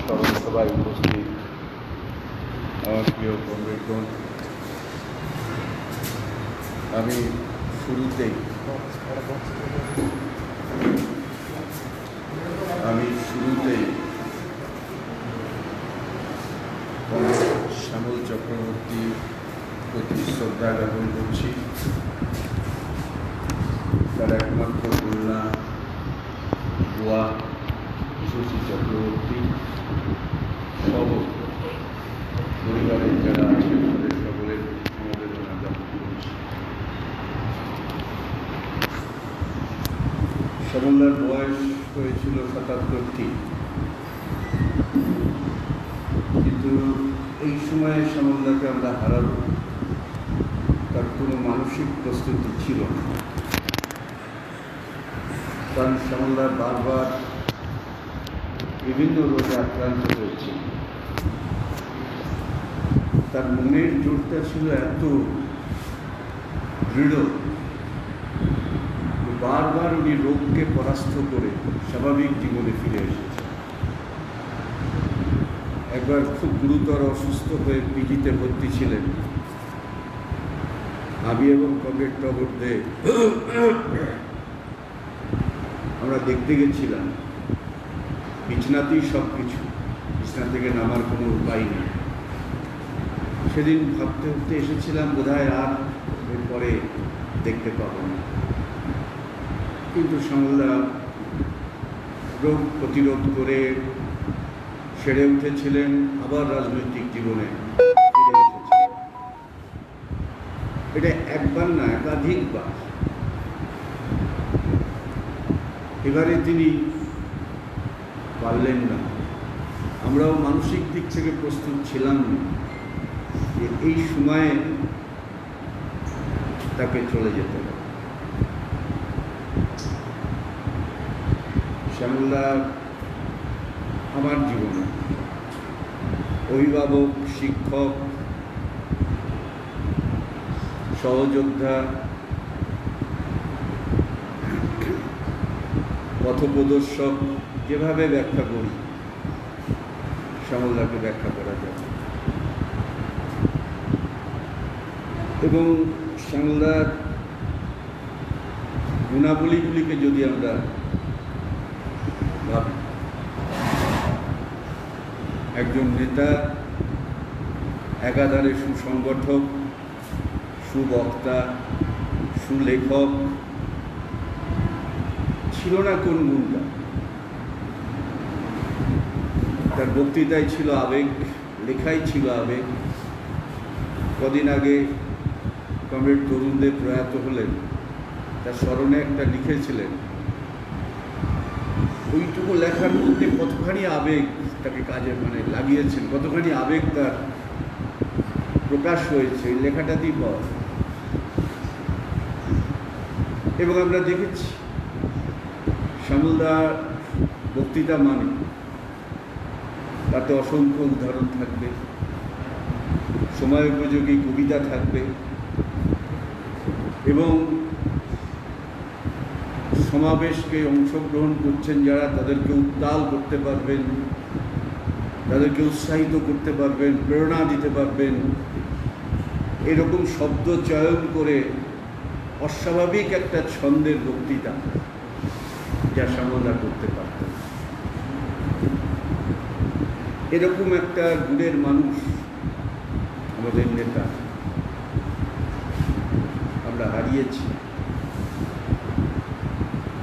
স্মরণসভায় উপস্থিত আমার প্রিয় কমরেডগণ, আমি শুরুতেই শ্যামল চক্রবর্তীর প্রতি শ্রদ্ধা জ্ঞাপন করছি। তার একমাত্র কন্যা বুয়া শশী চক্রবর্তী সহ পরিবারের যারা আছেন তাদের সকলের সমবেদনা জ্ঞাপন করছি। শ্যামলদার বয়স হয়েছিল ৭৭টি, কিন্তু এই সময়ে শ্যামলদাকে আমরা হারাবো তার কোনো মানসিক প্রস্তুতি ছিল না। কারণ শ্যামলদার বারবার বিভিন্ন রোগে আক্রান্ত হয়েছে। তার মনের জোরটা ছিল এত দৃঢ়, বারবার উনি রোগকে পরাস্ত করে স্বাভাবিক জীবনে ফিরে এসেছে। একবার খুব গুরুতর অসুস্থ হয়ে পিজিতে ভর্তি ছিলেন। আমি এবং কমরেড টগর দে আমরা দেখতে গেছিলাম। বিছনাতেই সব কিছু, বিছনা থেকে নামার কোনো উপায় নেই। সেদিন ভাবতে ভাবতে এসেছিলাম বোধহয় আর এরপরে দেখতে পাবো না, কিন্তু শ্যামলদা রোগ প্রতিরোধ করে সেরে উঠেছিলেন, আবার রাজনৈতিক জীবনে ফিরে এসেছিলেন। এটা একবার না, একাধিকবার। এবারে তিনি পারলেন না। আমরাও মানসিক দিক থেকে প্রস্তুত ছিলাম না যে এই সময়ে তাকে চলে যেতে হবে। শ্যামলদা আমার জীবনে অভিভাবক, শিক্ষক, সহযোদ্ধা, পথপ্রদর্শক, যেভাবে ব্যাখ্যা করি শ্যামলদাকে ব্যাখ্যা করা যায়। এবং শ্যামলদার গুণাবলীগুলিকে যদি আমরা ভাবি, একজন নেতা, একাধারে সুসংগঠক, সুবক্তা, সুলেখক, ছিল না কোন গুণটা। তার বক্তৃতায় ছিল আবেগ, লেখাই ছিল আবেগ। কদিন আগে কমরেড তরুণদেব প্রয়াত হলেন, তার স্মরণে একটা লিখেছিলেন। ওইটুকু লেখার মধ্যে কতখানি আবেগ তাকে কাজে লাগিয়েছেন, কতখানি আবেগ তার প্রকাশ হয়েছে এই লেখাটাতেই পাওয়া। এবং আমরা দেখেছি শ্যামলদার বক্তৃতা মানে তাতে অসংখ্য উদাহরণ থাকবে, সময় উপযোগী কবিতা থাকবে, এবং সমাবেশকে অংশগ্রহণ করছেন যারা, তাদেরকে উত্তাল করতে পারবেন, তাদেরকে উৎসাহিত করতে পারবেন, প্রেরণা দিতে পারবেন। এরকম শব্দ চয়ন করে অস্বাভাবিক একটা ছন্দের বক্তৃতা যা শ্যামলদা করতে পারতেন। এরকম একটা গুণের মানুষ আমাদের নেতা আমরা হারিয়েছি।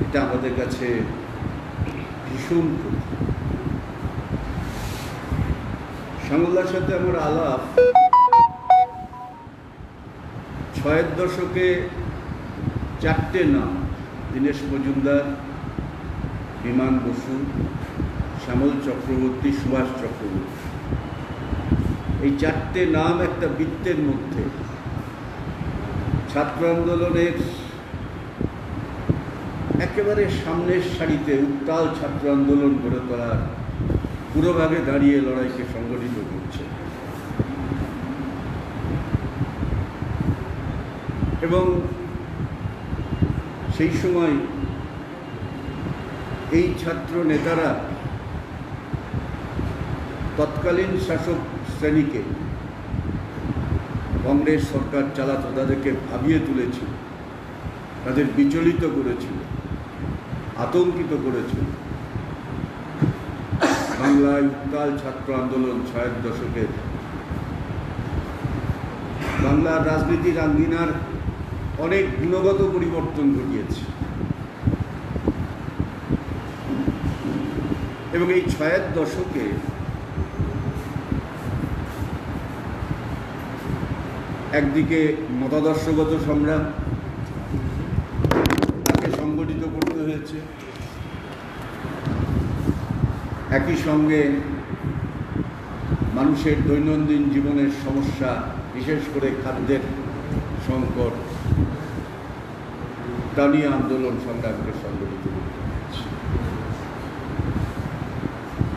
এটা আমাদের কাছে ভীষণ ক্ষতি। শ্যামলদার সাথে আমার আলাপ ৬-এর দশকে 4টে নাম: দীনেশ মজুমদার, বিমান বসু, শ্যামল চক্রবর্তী, সুভাষ চক্রবর্তী। এই 4টে নাম একটা বৃত্তের মধ্যে ছাত্র আন্দোলনের একেবারে সামনের সারিতে উত্তাল ছাত্র আন্দোলন গড়ে তোলার পুরোভাগে দাঁড়িয়ে লড়াইকে সংগঠিত করছে। এবং সেই সময় এই ছাত্র নেতারা তৎকালীন শাসক শ্রেণীকে কংগ্রেস সরকার চালাতো, তাদেরকে ভাবিয়ে তুলেছিল, তাদের বিচলিত করেছিল, আতঙ্কিত করেছিল। বাংলায় উত্তাল ছাত্র আন্দোলন ৬০ দশকের বাংলার রাজনীতির আঙ্গিনার অনেক গুণগত পরিবর্তন ঘটিয়েছে এবং এই ৬০ দশকে একদিকে মতাদর্শগত সংগ্রাম, তাকে সংগঠিত করতে হয়েছে, একই সঙ্গে মানুষের দৈনন্দিন জীবনের সমস্যা, বিশেষ করে খাদ্যের সংকট, তা নিয়ে আন্দোলন সংগ্রামকে সংগঠিত করতে হয়েছে।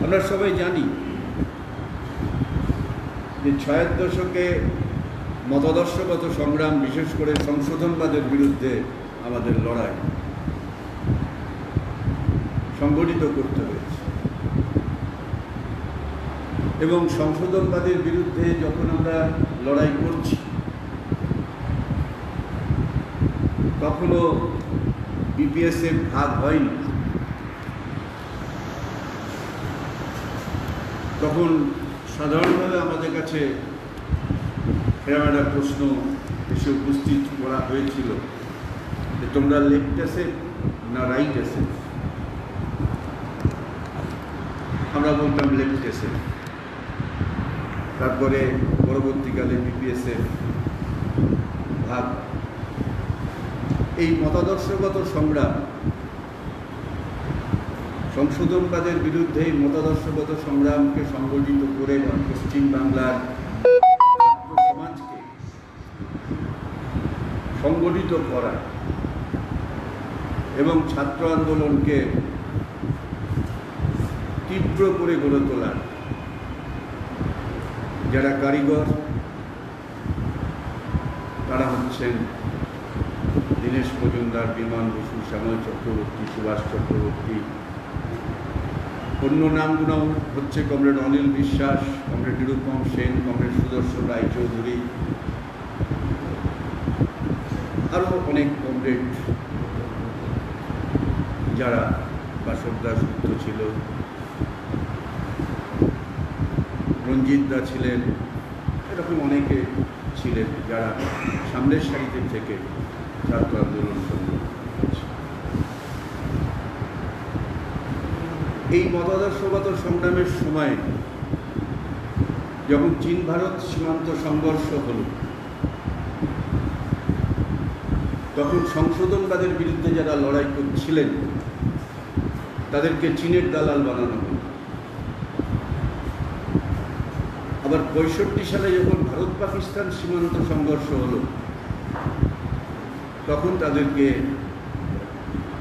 আমরা সবাই জানি যে ৬০ দশকে মতাদর্শগত সংগ্রাম, বিশেষ করে সংশোধনবাদের বিরুদ্ধে আমাদের লড়াই সংগঠিত করতে হয়েছে এবং সংশোধনবাদের বিরুদ্ধে যখন আমরা লড়াই করছি তখনও বিপিএসএফ ভাগ হয়নি। তখন সাধারণভাবে আমাদের কাছে এরকম একটা প্রশ্ন এসে উপস্থিত করা হয়েছিল যে তোমরা লেফট এসেট না রাইট এসেট? আমরা বলতাম লেফট এসেট। তারপরে পরবর্তীকালে বিপিএসএফ ভাগ। এই মতাদর্শগত সংগ্রাম, সংশোধনবাদের বিরুদ্ধে এই মতাদর্শগত সংগ্রামকে সংগঠিত করে পশ্চিমবাংলার সমাজকে সংগঠিত করা এবং ছাত্র আন্দোলনকে তীব্র করে গড়ে তোলার যারা কারিগর, তারা হচ্ছেন দীনেশ মজুমদার, বিমান বসু, শ্যামল চক্রবর্তী, সুভাষ চক্রবর্তী। অন্য নামগুলো হচ্ছে কমরেড অনিল বিশ্বাস, কমরেড নিরুপম সেন, কমরেড সুদর্শন রায়চৌধুরী, আরও অনেক কমরেড যারা, বাসব দাসগুপ্ত ছিল, রঞ্জিত দা ছিলেন, এরকম অনেকে ছিলেন যারা সামনের সারিতে থেকে ছাত্র আন্দোলন সংগঠিত করেছে। এই মতাদর্শগত সংগ্রামের সময় যখন চীন ভারত সীমান্ত সংঘর্ষ হল, তখন সংশোধনবাদের বিরুদ্ধে যারা লড়াই করছিলেন তাদেরকে চীনের দালাল বানানো হল। আবার ৬৫ সালে যখন ভারত পাকিস্তান সীমান্ত সংঘর্ষ হলো, তখন তাদেরকে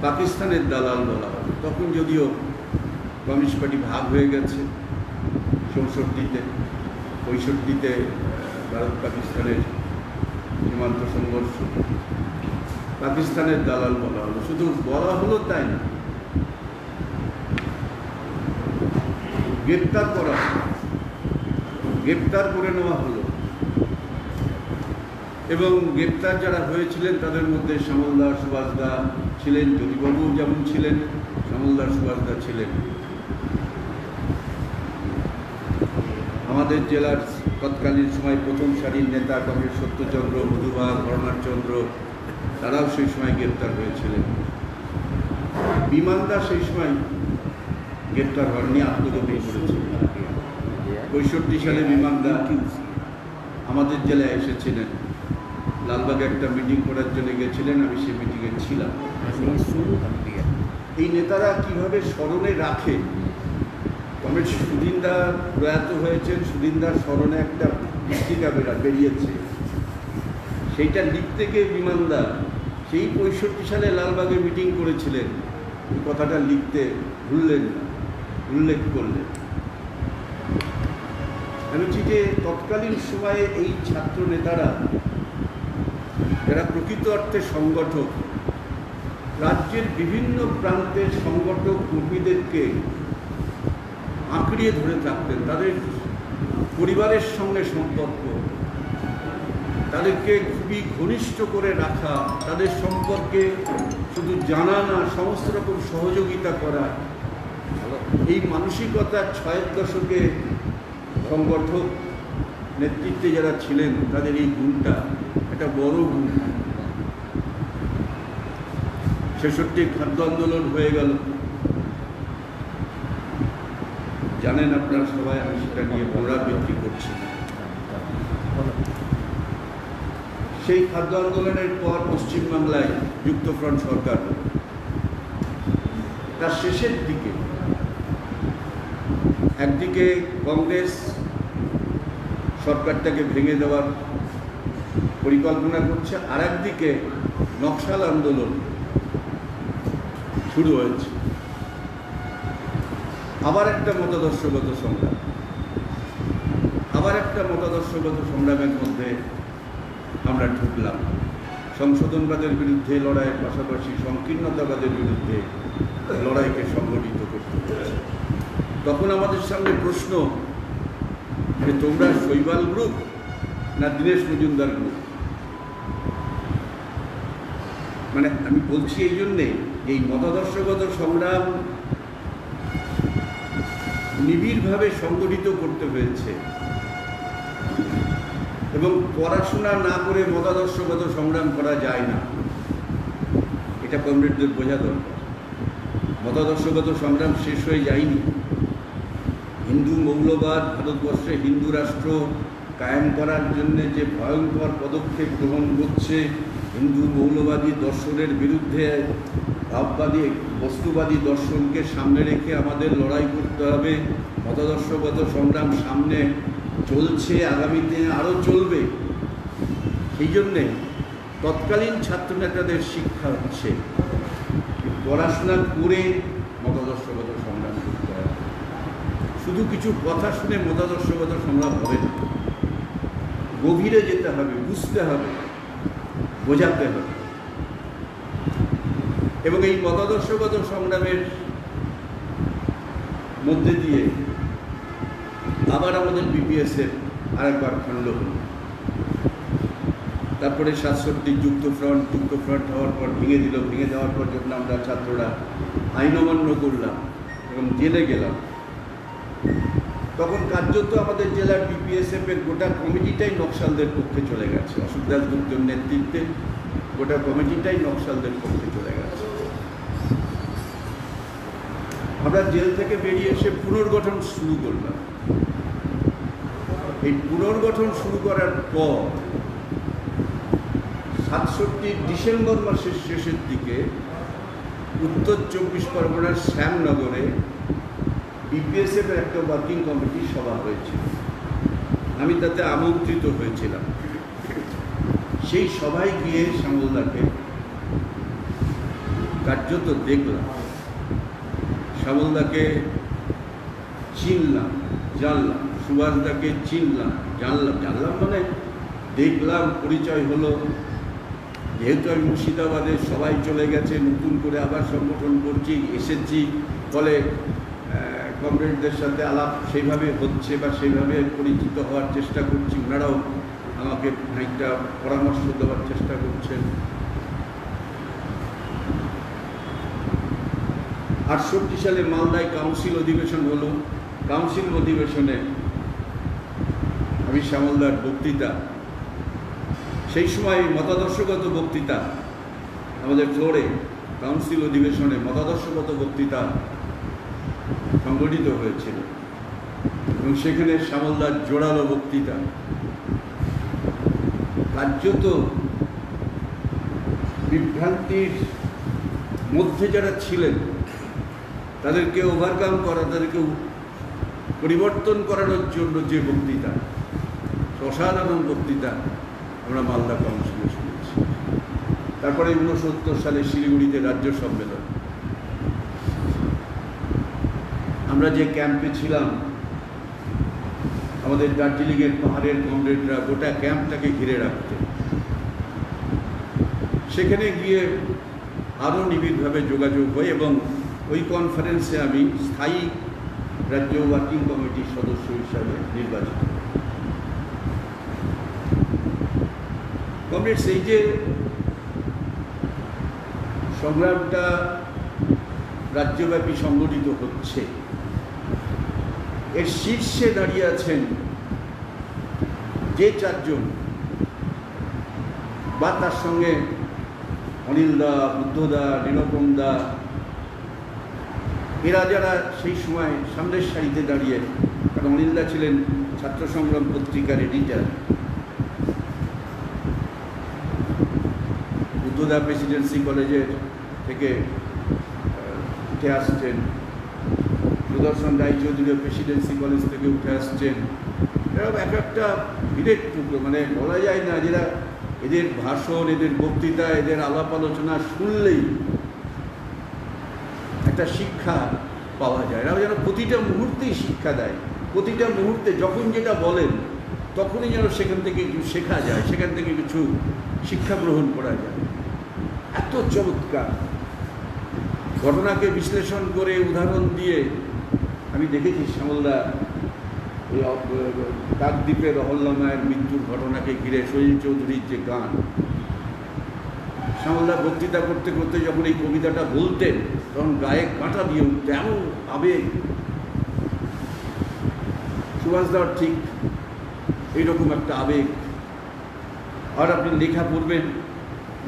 পাকিস্তানের দালাল বলা হলো। তখন যদিও কমিউনিস্ট পার্টি ভাগ হয়ে গেছে ৬৪-তে, ৬৫-তে ভারত পাকিস্তানের সীমান্ত সংঘর্ষ, পাকিস্তানের দালাল বলা হলো। শুধু বলা হলো তাই না, গ্রেপ্তার করা হলো, গ্রেপ্তার করে নেওয়া হলো এবং গ্রেপ্তার যারা হয়েছিলেন তাদের মধ্যে শ্যামলদা, সুভাষদা ছিলেন, জ্যোতিবাবু যেমন ছিলেন, শ্যামলদা, সুভাষদা ছিলেন। আমাদের জেলার তৎকালীন সময় প্রথম সারির নেতা কমরেড সত্যচন্দ্র, মধুবাগ, হরনাথচন্দ্র, তারাও সেই সময় গ্রেপ্তার হয়েছিলেন। বিমানদা সেই সময় গ্রেপ্তার হননি, আত্মগোপন করেছিলেন। ৬৫ সালে বিমানদা আমাদের জেলায় এসেছিলেন, লালবাগে একটা মিটিং করার জন্য গেছিলেন, আমি সেই মিটিংয়ে ছিলাম। এই নেতারা কিভাবে স্মরণে রাখে, কমরেড সুদিনদা প্রয়াত হয়েছেন, সুদিনদার স্মরণে একটা পুস্তিকা বেরিয়েছে, সেইটা লিখতে গিয়ে বিমানদা সেই ৬৫ সালে লালবাগে মিটিং করেছিলেন, এই কথাটা লিখতে ভুললেন না, উল্লেখ করলেন। আমি বলছি যে তৎকালীন সময়ে এই ছাত্র নেতারা যারা প্রকৃত অর্থে সংগঠক, রাজ্যের বিভিন্ন প্রান্তের সংগঠক কর্মীদেরকে আঁকড়িয়ে ধরে থাকতেন, তাদের পরিবারের সঙ্গে সম্পর্ক, তাদেরকে খুবই ঘনিষ্ঠ করে রাখা, তাদের সম্পর্কে শুধু জানা না, সমস্ত রকম সহযোগিতা করা, এই মানসিকতা ৬০ দশকে সংগঠক নেতৃত্বে যারা ছিলেন তাদের এই গুণটা একটা বড় গুণ। ৬৬ খাদ্য আন্দোলন হয়ে গেল, জানেন আপনারা সবাই, আমি সেটা নিয়ে পুনরাবৃত্তি করছি। সেই খাদ্য আন্দোলনের পর পশ্চিমবাংলায় যুক্তফ্রন্ট সরকার, তার শেষের দিকে একদিকে কংগ্রেস সরকারটাকে ভেঙে দেওয়ার পরিকল্পনা করছে, আর একদিকে নকশাল আন্দোলন শুরু হয়েছে। আবার একটা মতাদর্শগত সংগ্রাম, আবার একটা মতাদর্শগত সংগ্রামের মধ্যে আমরা ঢুকলাম। সংশোধনবাদের বিরুদ্ধে লড়াইয়ের পাশাপাশি সংকীর্ণতাবাদের বিরুদ্ধে লড়াইকে সংগঠিত করতে হচ্ছে। তখন আমাদের সামনে প্রশ্ন যে তোমরা শৈবাল গ্রুপ না দীনেশ মজুমদার গ্রুপ? মানে আমি বলছি এই জন্যে, এই মতাদর্শগত সংগ্রাম নিবিড়ভাবে সংগঠিত করতে হয়েছে, এবং পড়াশোনা না করে মতাদর্শগত সংগ্রাম করা যায় না, এটা কমরেডদের বোঝা দরকার। মতাদর্শগত সংগ্রাম শেষ হয়ে যায়নি। হিন্দু মৌলবাদ ভারতবর্ষে হিন্দু রাষ্ট্র কায়েম করার জন্য যে ভয়ঙ্কর পদক্ষেপ গ্রহণ করছে, হিন্দু মৌলবাদী দর্শনের বিরুদ্ধে ভাববাদী বস্তুবাদী দর্শনকে সামনে রেখে আমাদের লড়াই করতে হবে। মতাদর্শগত সংগ্রাম সামনে চলছে, আগামীতে আরও চলবে। সেই জন্যে তৎকালীন ছাত্রনেতাদের শিক্ষা হচ্ছে পড়াশোনা করে মতাদর্শগত সংগ্রাম করতে হবে। শুধু কিছু কথা শুনে মতাদর্শগত সংগ্রাম হবে না, গভীরে যেতে হবে, বুঝতে হবে, বোঝাতে হবে। এবং এই মতাদর্শগত সংগ্রামের মধ্যে দিয়ে আবার আমাদের বিপিএসের আরেকবার খণ্ড হল। তারপরে ৬৭ যুক্তফ্রন্ট হওয়ার পর ভেঙে দিল। ভেঙে দেওয়ার পর যখন আমরা ছাত্ররা আইন অমান্য করলাম এবং জেলে গেলাম, তখন কার্যত আমাদের জেলার বিপিএসএফের গোটা কমিটিটাই নকশালদের পক্ষে চলে গেছে। অশোক দাশগুপ্তের নেতৃত্বে গোটা কমিটিটাই নকশালদের পক্ষে চলে গেছে। আমরা জেল থেকে বেরিয়ে এসে পুনর্গঠন শুরু করলাম। এই পুনর্গঠন শুরু করার পর ৬৭ ডিসেম্বর মাসের শেষের দিকে উত্তর ২৪ পরগনার শ্যামনগরে বিপিএসএফের একটা ওয়ার্কিং কমিটির সভা হয়েছিল। আমি তাতে আমন্ত্রিত হয়েছিলাম। সেই সভায় গিয়ে শ্যামলদাকে কার্যত দেখলাম, শ্যামলদাকে চিনলাম, জানলাম, সুভাষদাকে চিনলাম, জানলাম মানে দেখলাম, পরিচয় হলো। যেহেতু আমি মুর্শিদাবাদে, সবাই চলে গেছে, নতুন করে আবার সংগঠন করছি, এসেছি, ফলে কমরেডদের সাথে আলাপ সেইভাবে হচ্ছে বা সেইভাবে পরিচিত হওয়ার চেষ্টা করছি। ওনারাও আমাকে খানিকটা পরামর্শ দেওয়ার চেষ্টা করছেন। ৬৮ সালে মালদায় কাউন্সিল অধিবেশন হলো। কাউন্সিল অধিবেশনে আমি শ্যামলদার বক্তৃতা, সেই সময় মতাদর্শগত বক্তৃতা আমাদের ফ্লোরে কাউন্সিল অধিবেশনে মতাদর্শগত বক্তৃতা সংগঠিত হয়েছিল, এবং সেখানে শ্যামলদার জোরালো বক্তৃতা। কার্যত বিভ্রান্তির মধ্যে যারা ছিলেন তাদেরকে ওভারকাম করা, তাদেরকে পরিবর্তন করানোর জন্য যে বক্তৃতা, অসাধারণ বক্তৃতা আমরা মালদা কাউন্সিলে শুনেছি। তারপরে ৬৯ সালে শিলিগুড়িতে রাজ্য সম্মেলন। আমরা যে ক্যাম্পে ছিলাম, আমাদের দার্জিলিংয়ের পাহাড়ের কমরেডরা গোটা ক্যাম্পটাকে ঘিরে রাখতেন। সেখানে গিয়ে আরও নিবিড়ভাবে যোগাযোগ হয়, এবং ওই কনফারেন্সে আমি স্থায়ী রাজ্য ওয়ার্কিং কমিটির সদস্য হিসাবে নির্বাচিত। কমরেডস, এই যে সংগ্রামটা রাজ্যব্যাপী সংগঠিত হচ্ছে, এর শীর্ষে দাঁড়িয়ে আছেন যে চারজন, বা তার সঙ্গে অনিল দা, বুদ্ধদা, নীলকম দা, এরা যারা সেই সময় সামনের সারিতে দাঁড়িয়ে, কারণ অনিল দা ছিলেন ছাত্র সংগ্রাম পত্রিকার এডিটার, বুদ্ধদা প্রেসিডেন্সি কলেজের থেকে উঠে আসছেন, সুদর্শন রায়চৌধুরীও প্রেসিডেন্সি কলেজ থেকে উঠে আসছেন। এরকম এক একটা ভিড়ের টুকরো, মানে বলা যায় না, যেটা এদের ভাষণ, এদের বক্তৃতা, এদের আলাপ আলোচনা শুনলেই একটা শিক্ষা পাওয়া যায়। এরা যেন প্রতিটা মুহূর্তেই শিক্ষা দেয়, প্রতিটা মুহূর্তে যখন যেটা বলেন তখনই যেন সেখান থেকে কিছু শেখা যায়, সেখান থেকে কিছু শিক্ষা গ্রহণ করা যায়। এত চমৎকার ঘটনাকে বিশ্লেষণ করে উদাহরণ দিয়ে আমি দেখেছি শ্যামলদা এই কাকদ্বীপের অহল্যা মায়ের মৃত্যুর ঘটনাকে ঘিরে সলিল চৌধুরীর যে গান, শ্যামলদা বক্তৃতা করতে করতে যখন এই কবিতাটা বলতেন তখন গায়ে কাঁটা দিয়ে উঠতে, এমন আবেগ। সুভাষদার ঠিক এইরকম একটা আবেগ। আর আপনি লেখা পড়বেন,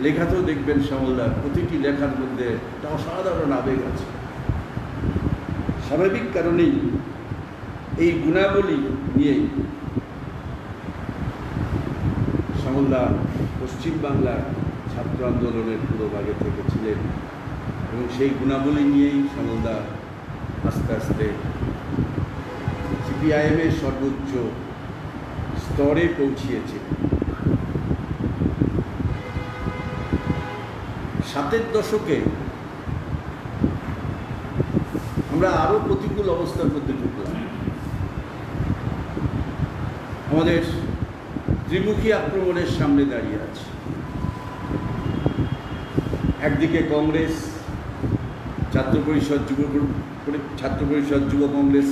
লেখাতেও দেখবেন শ্যামলদার প্রতিটি লেখার মধ্যে একটা অসাধারণ আবেগ আছে। স্বাভাবিক কারণেই এই গুণাবলী নিয়েই শ্যামলদা পশ্চিমবাংলার ছাত্র আন্দোলনের পুরোভাগে থেকেছিলেন এবং সেই গুণাবলী নিয়েই শ্যামলদা আস্তে আস্তে সিপিআইএমের সর্বোচ্চ স্তরে পৌঁছিয়েছে। 60-এর দশকে আমরা আরো প্রতিকূল অবস্থার মধ্যে ঢুকলাম। আমাদের ত্রিমুখী আক্রমণের সামনে দাঁড়িয়ে আছে। একদিকে কংগ্রেস, ছাত্র পরিষদ, যুব কংগ্রেস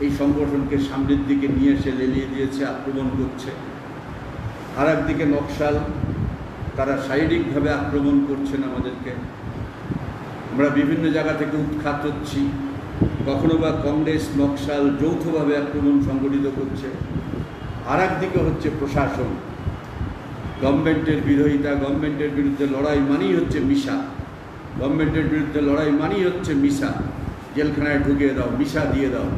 এই সংগঠনকে সামনের দিকে নিয়ে এসে লেলিয়ে দিয়েছে, আক্রমণ করছে। আর একদিকে নকশাল, তারা শারীরিকভাবে আক্রমণ করছেন আমাদেরকে। আমরা বিভিন্ন জায়গা থেকে উৎখাত হচ্ছি। কখনো বা কংগ্রেস, নকশাল যৌথভাবে আক্রমণ সংগঠিত করছে। আর একদিকে হচ্ছে প্রশাসন, গভর্নমেন্টের বিরোধিতা, গভর্নমেন্টের বিরুদ্ধে লড়াই মানেই হচ্ছে মিশা, গভর্নমেন্টের বিরুদ্ধে লড়াই মানেই হচ্ছে মিশা, জেলখানায় ঢুকিয়ে দাও, মিশা দিয়ে দাও,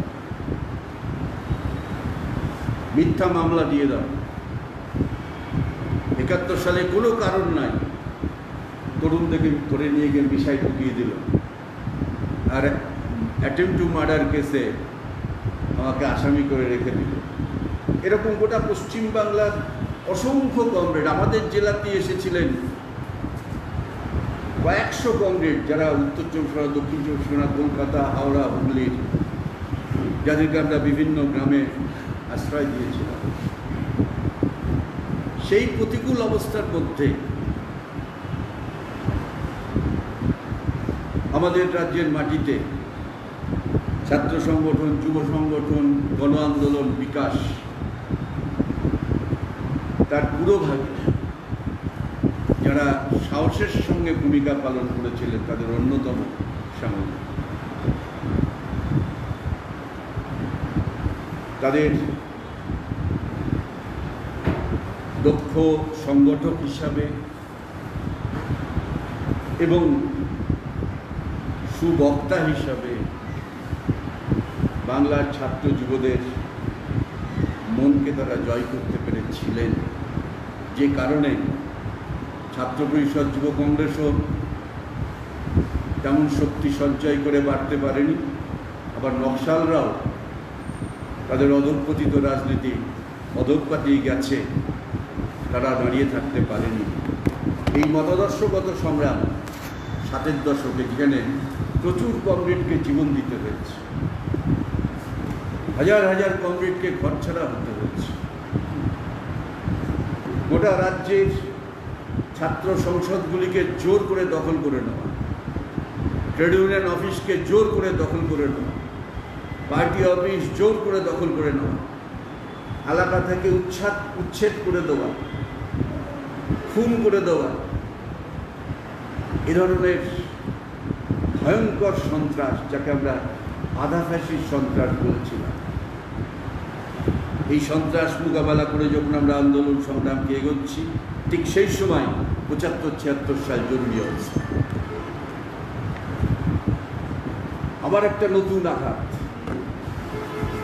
মিথ্যা মামলা দিয়ে দাও। 71 সালে কোনো কারণ নাই, তরুণদেরকে ধরে নিয়ে গিয়ে মিশায় ঢুকিয়ে দিল। আর অ্যাটেম্পট টু মার্ডার কেসে আমাকে আসামি করে রেখে দিল। এরকম গোটা পশ্চিমবাংলার অসংখ্য কমরেড, আমাদের জেলাতে এসেছিলেন কয়েকশো কমরেড, যারা উত্তর চব্বিশ পরগনা, দক্ষিণ চব্বিশ পরগনা, কলকাতা, হাওড়া, হুগলির, যাদেরকে আমরা বিভিন্ন গ্রামে আশ্রয় দিয়েছিলাম। সেই প্রতিকূল অবস্থার মধ্যে আমাদের রাজ্যের মাটিতে ছাত্র সংগঠন, যুব সংগঠন, গণ আন্দোলন বিকাশ তার পুরোভাগে যারা সাহসের সঙ্গে ভূমিকা পালন করেছিলেন তাদের অন্যতম শ্যামল। তাদের দক্ষ সংগঠক হিসাবে এবং সুবক্তা হিসাবে বাংলার ছাত্র যুবদের মনকে তারা জয় করতে পেরেছিলেন, যে কারণে ছাত্র পরিষদ, যুব কংগ্রেসও তেমন শক্তি সঞ্চয় করে বাড়তে পারেনি। আবার নকশালরাও তাদের অধঃপতিত রাজনীতি অধঃপাতেই গেছে, তারা দাঁড়িয়ে থাকতে পারেনি। এই মতাদর্শগত সংগ্রাম 60-এর দশকে, যেখানে প্রচুর কমরেডকে জীবন দিতে হয়েছে, হাজার হাজার কমরেডকে ঘরছাড়া হতে হয়েছে, গোটা রাজ্যের ছাত্র সংসদগুলিকে জোর করে দখল করে নেওয়া, ট্রেড ইউনিয়ন অফিসকে জোর করে দখল করে নেওয়া, পার্টি অফিস জোর করে দখল করে নেওয়া, এলাকা থেকে উচ্ছেদ করে দেওয়া, খুন করে দেওয়া, এ ধরনের ভয়ঙ্কর সন্ত্রাস, যাকে আমরা আধা ফ্যাসির সন্ত্রাস বলছিলাম, এই সন্ত্রাস মোকাবেলা করে যখন আমরা আন্দোলন সংগ্রামকে এগোচ্ছি, ঠিক সেই সময় 75-76 সাল জরুরি অবস্থা, আবার একটা নতুন আঘাত।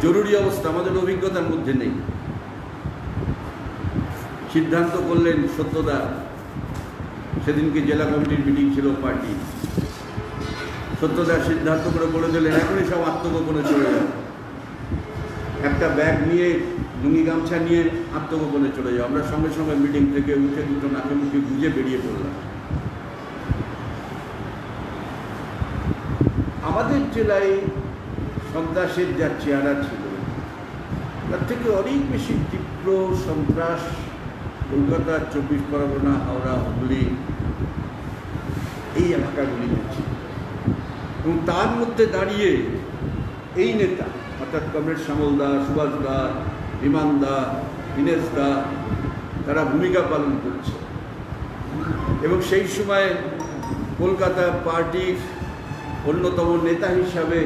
জরুরি অবস্থা আমাদের অভিজ্ঞতার মধ্যে নেই। সিদ্ধান্ত করলেন সত্যদা, সেদিনকে জেলা কমিটির মিটিং ছিল পার্টি, সত্যদা সিদ্ধান্ত করে বলে দিলেন এখনই সব আত্মগোপনে চলে যাও, একটা ব্যাগ নিয়ে লুঙ্গি গামছা নিয়ে আত্মগোপনে চলে যাও। আমরা সঙ্গে সঙ্গে মিটিং থেকে উঠে দুটো নাকে মুখে গুঁজে বেরিয়ে পড়লাম। আমাদের জেলায় সন্ত্রাসের যা চেহারা ছিল, তার থেকে অনেক বেশি তীব্র সন্ত্রাস কলকাতা, 24 পরগনা, হাওড়া, হুগলি, এই এলাকাগুলিতে ছিল। এবং তার মধ্যে দাঁড়িয়ে এই নেতা অর্থাৎ কমরেড শ্যামল দা, সুভাষ দা, বিমান দা, দীনেশ দা, তারা ভূমিকা পালন করছে। এবং সেই সময় কলকাতা পার্টির অন্যতম নেতা হিসাবে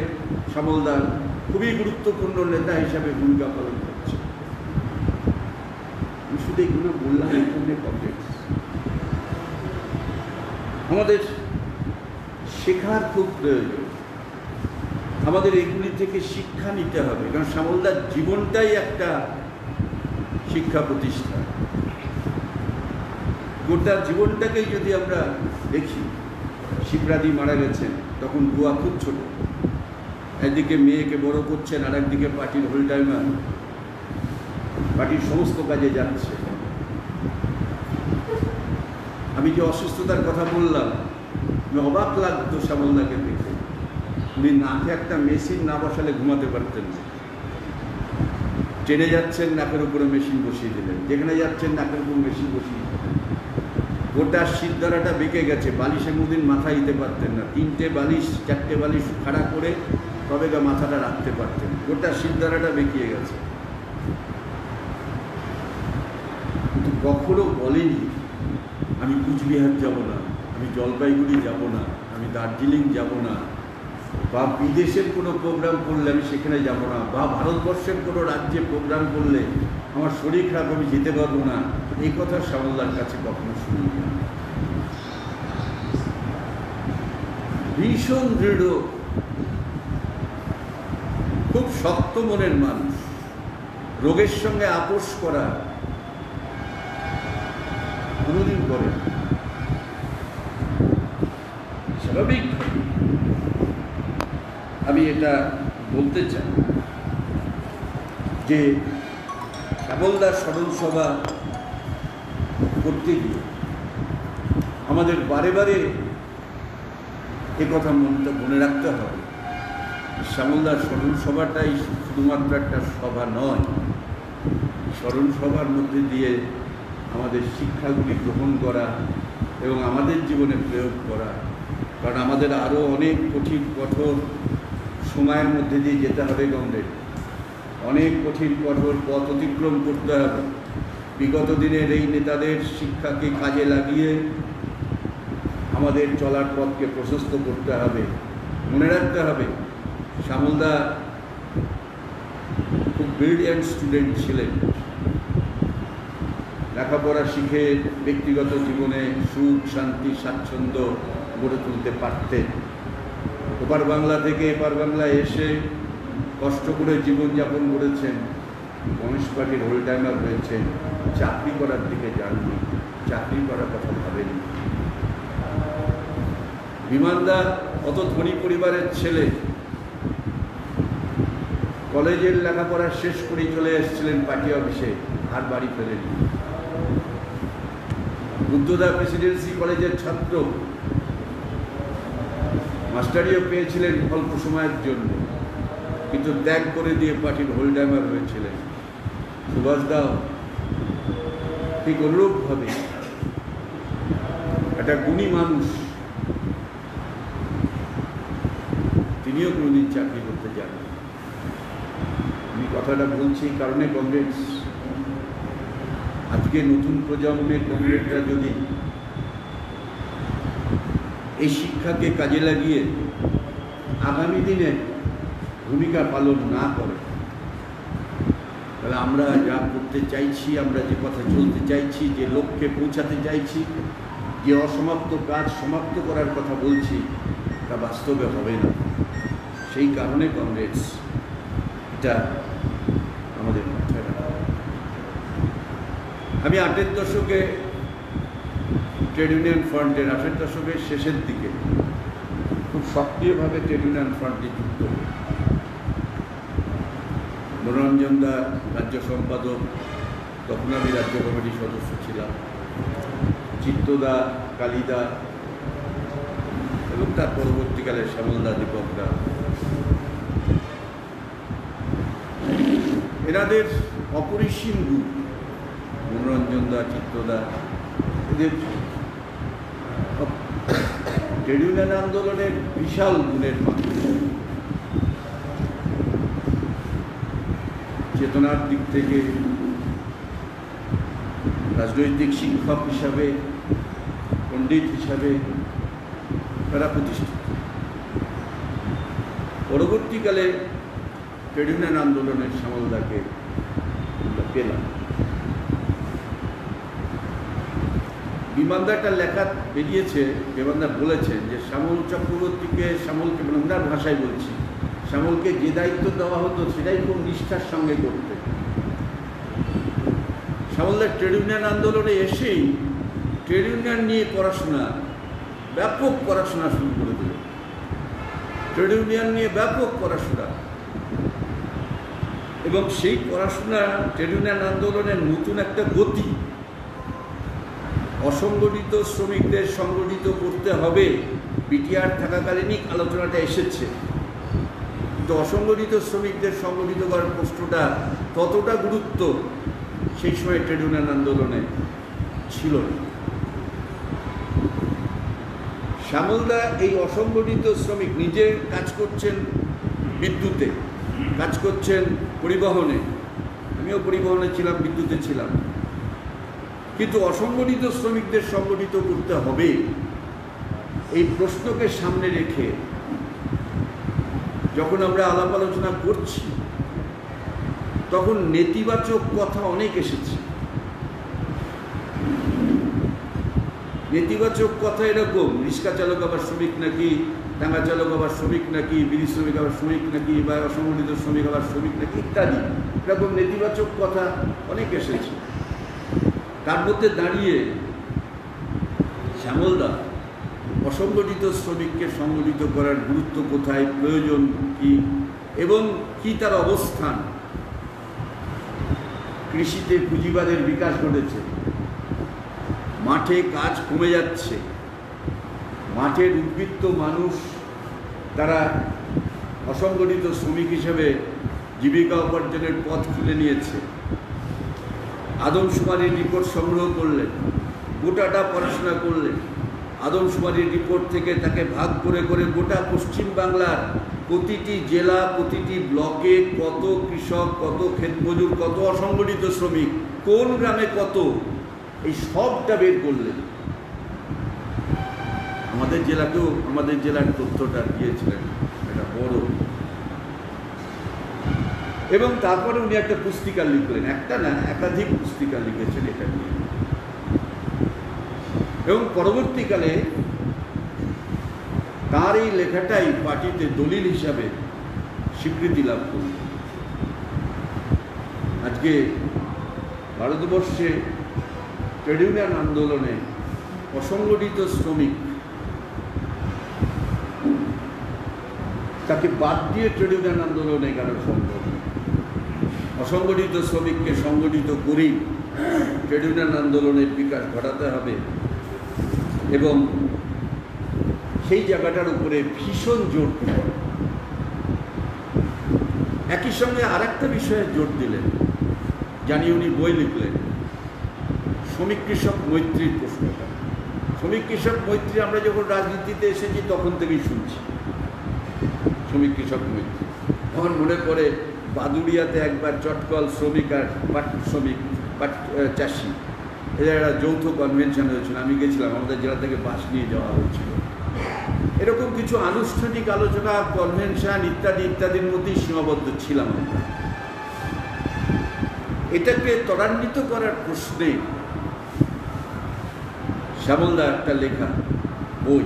শ্যামলদার খুবই গুরুত্বপূর্ণ নেতা হিসাবে ভূমিকা পালন করছে। আমি শুধু এগুলো বললাম এই জন্য কমপ্লেক্স আমাদের শেখার খুব প্রয়োজন, আমাদের এগুলি থেকে শিক্ষা নিতে হবে, কারণ শ্যামলদার জীবনটাই একটা শিক্ষা প্রতিষ্ঠান। গোটা জীবনটাকেই যদি আমরা দেখি, শিবরাদি মারা গেছেন তখন বুয়া খুব ছোট, একদিকে মেয়েকে বড় করছেন, আর একদিকে পার্টির হোল টাইমার, পার্টির সমস্ত কাজে যাচ্ছে। আমি যে অসুস্থতার কথা বললাম, আমি অবাক লাগতো শ্যামলদাকে দেখে। উনি নাকে একটা মেশিন না বসালে ঘুমাতে পারতেন না। ট্রেনে যাচ্ছেন, নাকের উপরে মেশিন বসিয়ে দিলেন, যেখানে যাচ্ছেন নাকের উপর মেশিন বসিয়ে দিলেন। গোটা শীতদারাটা বেঁকে গেছে, বালিশে কোনোদিন মাথা দিতে পারতেন না, 3টে বালিশ 4টে বালিশ খাড়া করে তবে মাথাটা রাখতে পারতেন, গোটা শীতদারাটা বেঁকিয়ে গেছে। কিন্তু কখনো বলেনি আমি কুচবিহার যাব না, আমি জলপাইগুড়ি যাব না, আমি দার্জিলিং যাব না, বা বিদেশের কোনো প্রোগ্রাম করলে আমি সেখানে যাব না, বা ভারতবর্ষের কোনো রাজ্যে প্রোগ্রাম করলে আমার শরীর খারাপ, আমি যেতে পারবো না। এই কথা শ্যামলদার কাছে কখনো শুনি। ভীষণ দৃঢ়, খুব শক্ত মনের মানুষ, রোগের সঙ্গে আপোষ করা কোনোদিন করে স্বাভাবিক। আমি এটা বলতে চাই যে শ্যামলদার স্মরণ সভা করতে গিয়ে আমাদের বারে বারে কথা মনে রাখতে হবে, শ্যামলদার স্মরণ সভাটাই শুধুমাত্র একটা সভা নয়, স্মরণ সভার মধ্যে দিয়ে আমাদের শিক্ষাগুলি গ্রহণ করা এবং আমাদের জীবনে প্রয়োগ করা। কারণ আমাদের আরও অনেক কঠিন কঠোর সময়ের মধ্যে দিয়ে যেতে হবে গঙ্গের, অনেক কঠিন কঠোর পথ অতিক্রম করতে হবে। বিগত দিনের এই নেতাদের শিক্ষাকে কাজে লাগিয়ে আমাদের চলার পথকে প্রশস্ত করতে হবে। মনে রাখতে হবে শ্যামলদা খুব ব্রিলিয়ান্ট স্টুডেন্ট ছিলেন, লেখাপড়া শিখে ব্যক্তিগত জীবনে সুখ শান্তি স্বাচ্ছন্দ্য গড়ে তুলতে পারতেন। ওপার বাংলা থেকে এপার বাংলায় এসে কষ্ট করে জীবনযাপন করেছেন, কমিউনিস্ট পার্টির হোল টাইমার হয়েছেন, চাকরি করার দিকে যাননি, চাকরি করার কথা ভাবেনি। বিমানদা অত ধনী পরিবারের ছেলে, কলেজের লেখাপড়া শেষ করেই চলে এসেছিলেন পার্টি অফিসে, আর বাড়ি ফেরেনি। বুদ্ধদা প্রেসিডেন্সি কলেজের ছাত্র, মাস্টারিও পেয়েছিলেন অল্প সময়ের জন্য, কিন্তু ত্যাগ করে দিয়ে পার্টির হোল টাইমার হয়েছিলেন। সুভাষদাও ঠিক অনুরূপভাবে একটা গুণী মানুষ, তিনিও কোনোদিন চাকরি করতে যাননি। কথাটা বলছি এই কারণে, কংগ্রেস আজকে নতুন প্রজন্মের কংগ্রেসরা যদি এই শিক্ষাকে কাজে লাগিয়ে আগামী দিনে ভূমিকা পালন না করে, তাহলে আমরা যা করতে চাইছি, আমরা যে কথা চলতে চাইছি, যে লক্ষ্যে পৌঁছাতে চাইছি, যে অসমাপ্ত কাজ সমাপ্ত করার কথা বলছি, তা বাস্তবে হবে না। সেই কারণে কংগ্রেস এটা আমাদের মাথায় রাখা। আমি 8-এর দশকে ট্রেড ইউনিয়ন ফ্রন্টের 8-এর দশকের শেষের দিকে খুব সক্রিয়ভাবে ট্রেড ইউনিয়ন ফ্রন্টে যুক্ত হই। মনোরঞ্জন দা রাজ্য সম্পাদক, তখন আমি রাজ্য কমিটির সদস্য ছিলাম, চিত্তদা, কালিদা এবং তার পরবর্তীকালে শ্যামলদা, দীপকদা, এনাদের অপরিসীম গুণ, মনোরঞ্জন দা, চিত্তদা, এদের ট্রেড ইউনিয়ন আন্দোলনের বিশাল গুণের মানুষ। চেতনার দিক থেকে, রাজনৈতিক শিক্ষক হিসাবে, পণ্ডিত হিসাবে তারা প্রতিষ্ঠিত। পরবর্তীকালে ট্রেড ইউনিয়ন আন্দোলনের শ্যামলদাকে পেলাম। বিমানদা একটা লেখা বেরিয়েছে, বিমানদা বলেছেন যে শ্যামল চক্রবর্তীকে, শ্যামলকে মানে ওনার ভাষায় বলছি, শ্যামলকে যে দায়িত্ব দেওয়া হতো সেটাই খুব নিষ্ঠার সঙ্গে করতে। শ্যামলদার ট্রেড ইউনিয়ন আন্দোলনে এসেই ট্রেড ইউনিয়ন নিয়ে পড়াশোনা, ব্যাপক পড়াশোনা শুরু করে দিল। ট্রেড ইউনিয়ন নিয়ে ব্যাপক পড়াশোনা, এবং সেই পড়াশোনা ট্রেড ইউনিয়ন আন্দোলনের নতুন একটা গতি। অসংগঠিত শ্রমিকদের সংগঠিত করতে হবে, বিটিআর থাকাকালীনই আলোচনাটা এসেছে, কিন্তু অসংগঠিত শ্রমিকদের সংগঠিত করার প্রশ্নটা ততটা গুরুত্ব সেই সময় ট্রেড ইউনিয়ন আন্দোলনে ছিল না। শ্যামলদা এই অসংগঠিত শ্রমিক, নিজে কাজ করছেন বিদ্যুতে, কাজ করছেন পরিবহনে, আমিও পরিবহনে ছিলাম, বিদ্যুতে ছিলাম, কিন্তু অসংগঠিত শ্রমিকদের সংগঠিত করতে হবে এই প্রশ্নকে সামনে রেখে যখন আমরা আলাপ আলোচনা করছি, তখন নেতিবাচক কথা অনেক এসেছে। নেতিবাচক কথা এরকম, রিক্সা চালক আবার শ্রমিক নাকি, টাঙ্গা চালক আবার শ্রমিক নাকি, বিড়ি শ্রমিক আবার শ্রমিক নাকি, বা অসংগঠিত শ্রমিক আবার শ্রমিক নাকি, ইত্যাদি এরকম নেতিবাচক কথা অনেক এসেছে। তার মধ্যে দাঁড়িয়ে শ্যামলদা অসংগঠিত শ্রমিককে সংগঠিত করার গুরুত্ব কোথায়, প্রয়োজন কি, এবং কি তার অবস্থান। কৃষিতে পুঁজিবাদের বিকাশ ঘটেছে, মাঠে কাজ কমে যাচ্ছে, মাঠের উদ্বৃত্ত মানুষ তারা অসংগঠিত শ্রমিক হিসেবে জীবিকা উপার্জনের পথ খুলে নিয়েছে। আদমশুমারির রিপোর্ট সংগ্রহ করলেন, গোটাটা পড়াশোনা করলেন, আদমশুমারির রিপোর্ট থেকে তাকে ভাগ করে করে গোটা পশ্চিমবাংলার প্রতিটি জেলা, প্রতিটি ব্লকে কত কৃষক, কত ক্ষেতমজুর, কত অসংগঠিত শ্রমিক, কোন গ্রামে কত, এই সবটা বের করলেন। আমাদের জেলাকেও, আমাদের জেলার তথ্যটা দিয়েছিলেন, এটা বড়। এবং তারপরে উনি একটা পুস্তিকা লিখলেন, একটা না একাধিক পুস্তিকা লিখেছেন এটা নিয়ে, এবং পরবর্তীকালে তার এই লেখাটাই পার্টিতে দলিল হিসাবে স্বীকৃতি লাভ করল। আজকে ভারতবর্ষে ট্রেড ইউনিয়ন আন্দোলনে অসংগঠিত শ্রমিক, তাকে বাদ দিয়ে ট্রেড ইউনিয়ন আন্দোলনে এগানো সম্ভব। অসংগঠিত শ্রমিককে সংগঠিত করেই ট্রেড ইউনিয়ন আন্দোলনের বিকাশ ঘটাতে হবে, এবং সেই জায়গাটার উপরে ভীষণ জোর দিলেন। একই সঙ্গে আর একটা বিষয়ে জোর দিলেন, জানি উনি বই লিখলেন, শ্রমিক কৃষক মৈত্রীর প্রশ্নটা। শ্রমিক কৃষক মৈত্রী আমরা যখন রাজনীতিতে এসেছি তখন থেকেই শুনছি, শ্রমিক কৃষক মৈত্রী। আমার মনে পড়ে বাদুড়িয়াতে একবার চটকল শ্রমিক আর পাট শ্রমিক পাট চাষি এদের একটা যৌথ কনভেনশন হয়েছিল, আমি গেছিলাম, আমাদের জেলা থেকে বাস নিয়ে যাওয়া হয়েছিল। এরকম কিছু আনুষ্ঠানিক আলোচনা, কনভেনশন ইত্যাদি ইত্যাদির মধ্যেই সীমাবদ্ধ ছিলাম আমরা। এটাকে ত্বরান্বিত করার প্রশ্নে শ্যামলদা একটা লেখা বই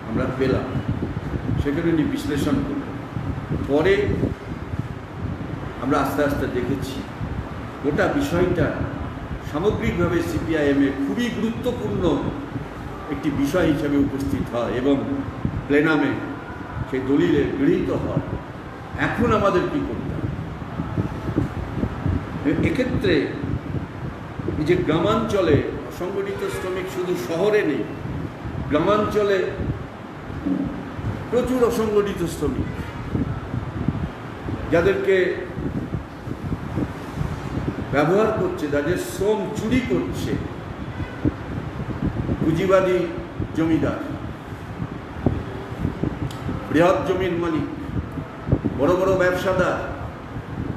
আমরা পেলাম, সেখানে উনি বিশ্লেষণ করলেন। পরে আমরা আস্তে আস্তে দেখেছি গোটা বিষয়টা সামগ্রিকভাবে সিপিআইএমের খুবই গুরুত্বপূর্ণ একটি বিষয় হিসেবে উপস্থিত হয় এবং প্লেনামে সেই দলিলে গৃহীত হয়। এখন আমাদের কী করতে হবে? এক্ষেত্রে এই যে গ্রামাঞ্চলে অসংগঠিত শ্রমিক শুধু শহরে নেই, গ্রামাঞ্চলে প্রচুর অসংগঠিত শ্রমিক যাদেরকে ব্যবহার করছে, যাদের শ্রম চুরি করছে পুঁজিবাদী জমিদার, বৃহৎ জমির মালিক, বড় বড় ব্যবসাদার,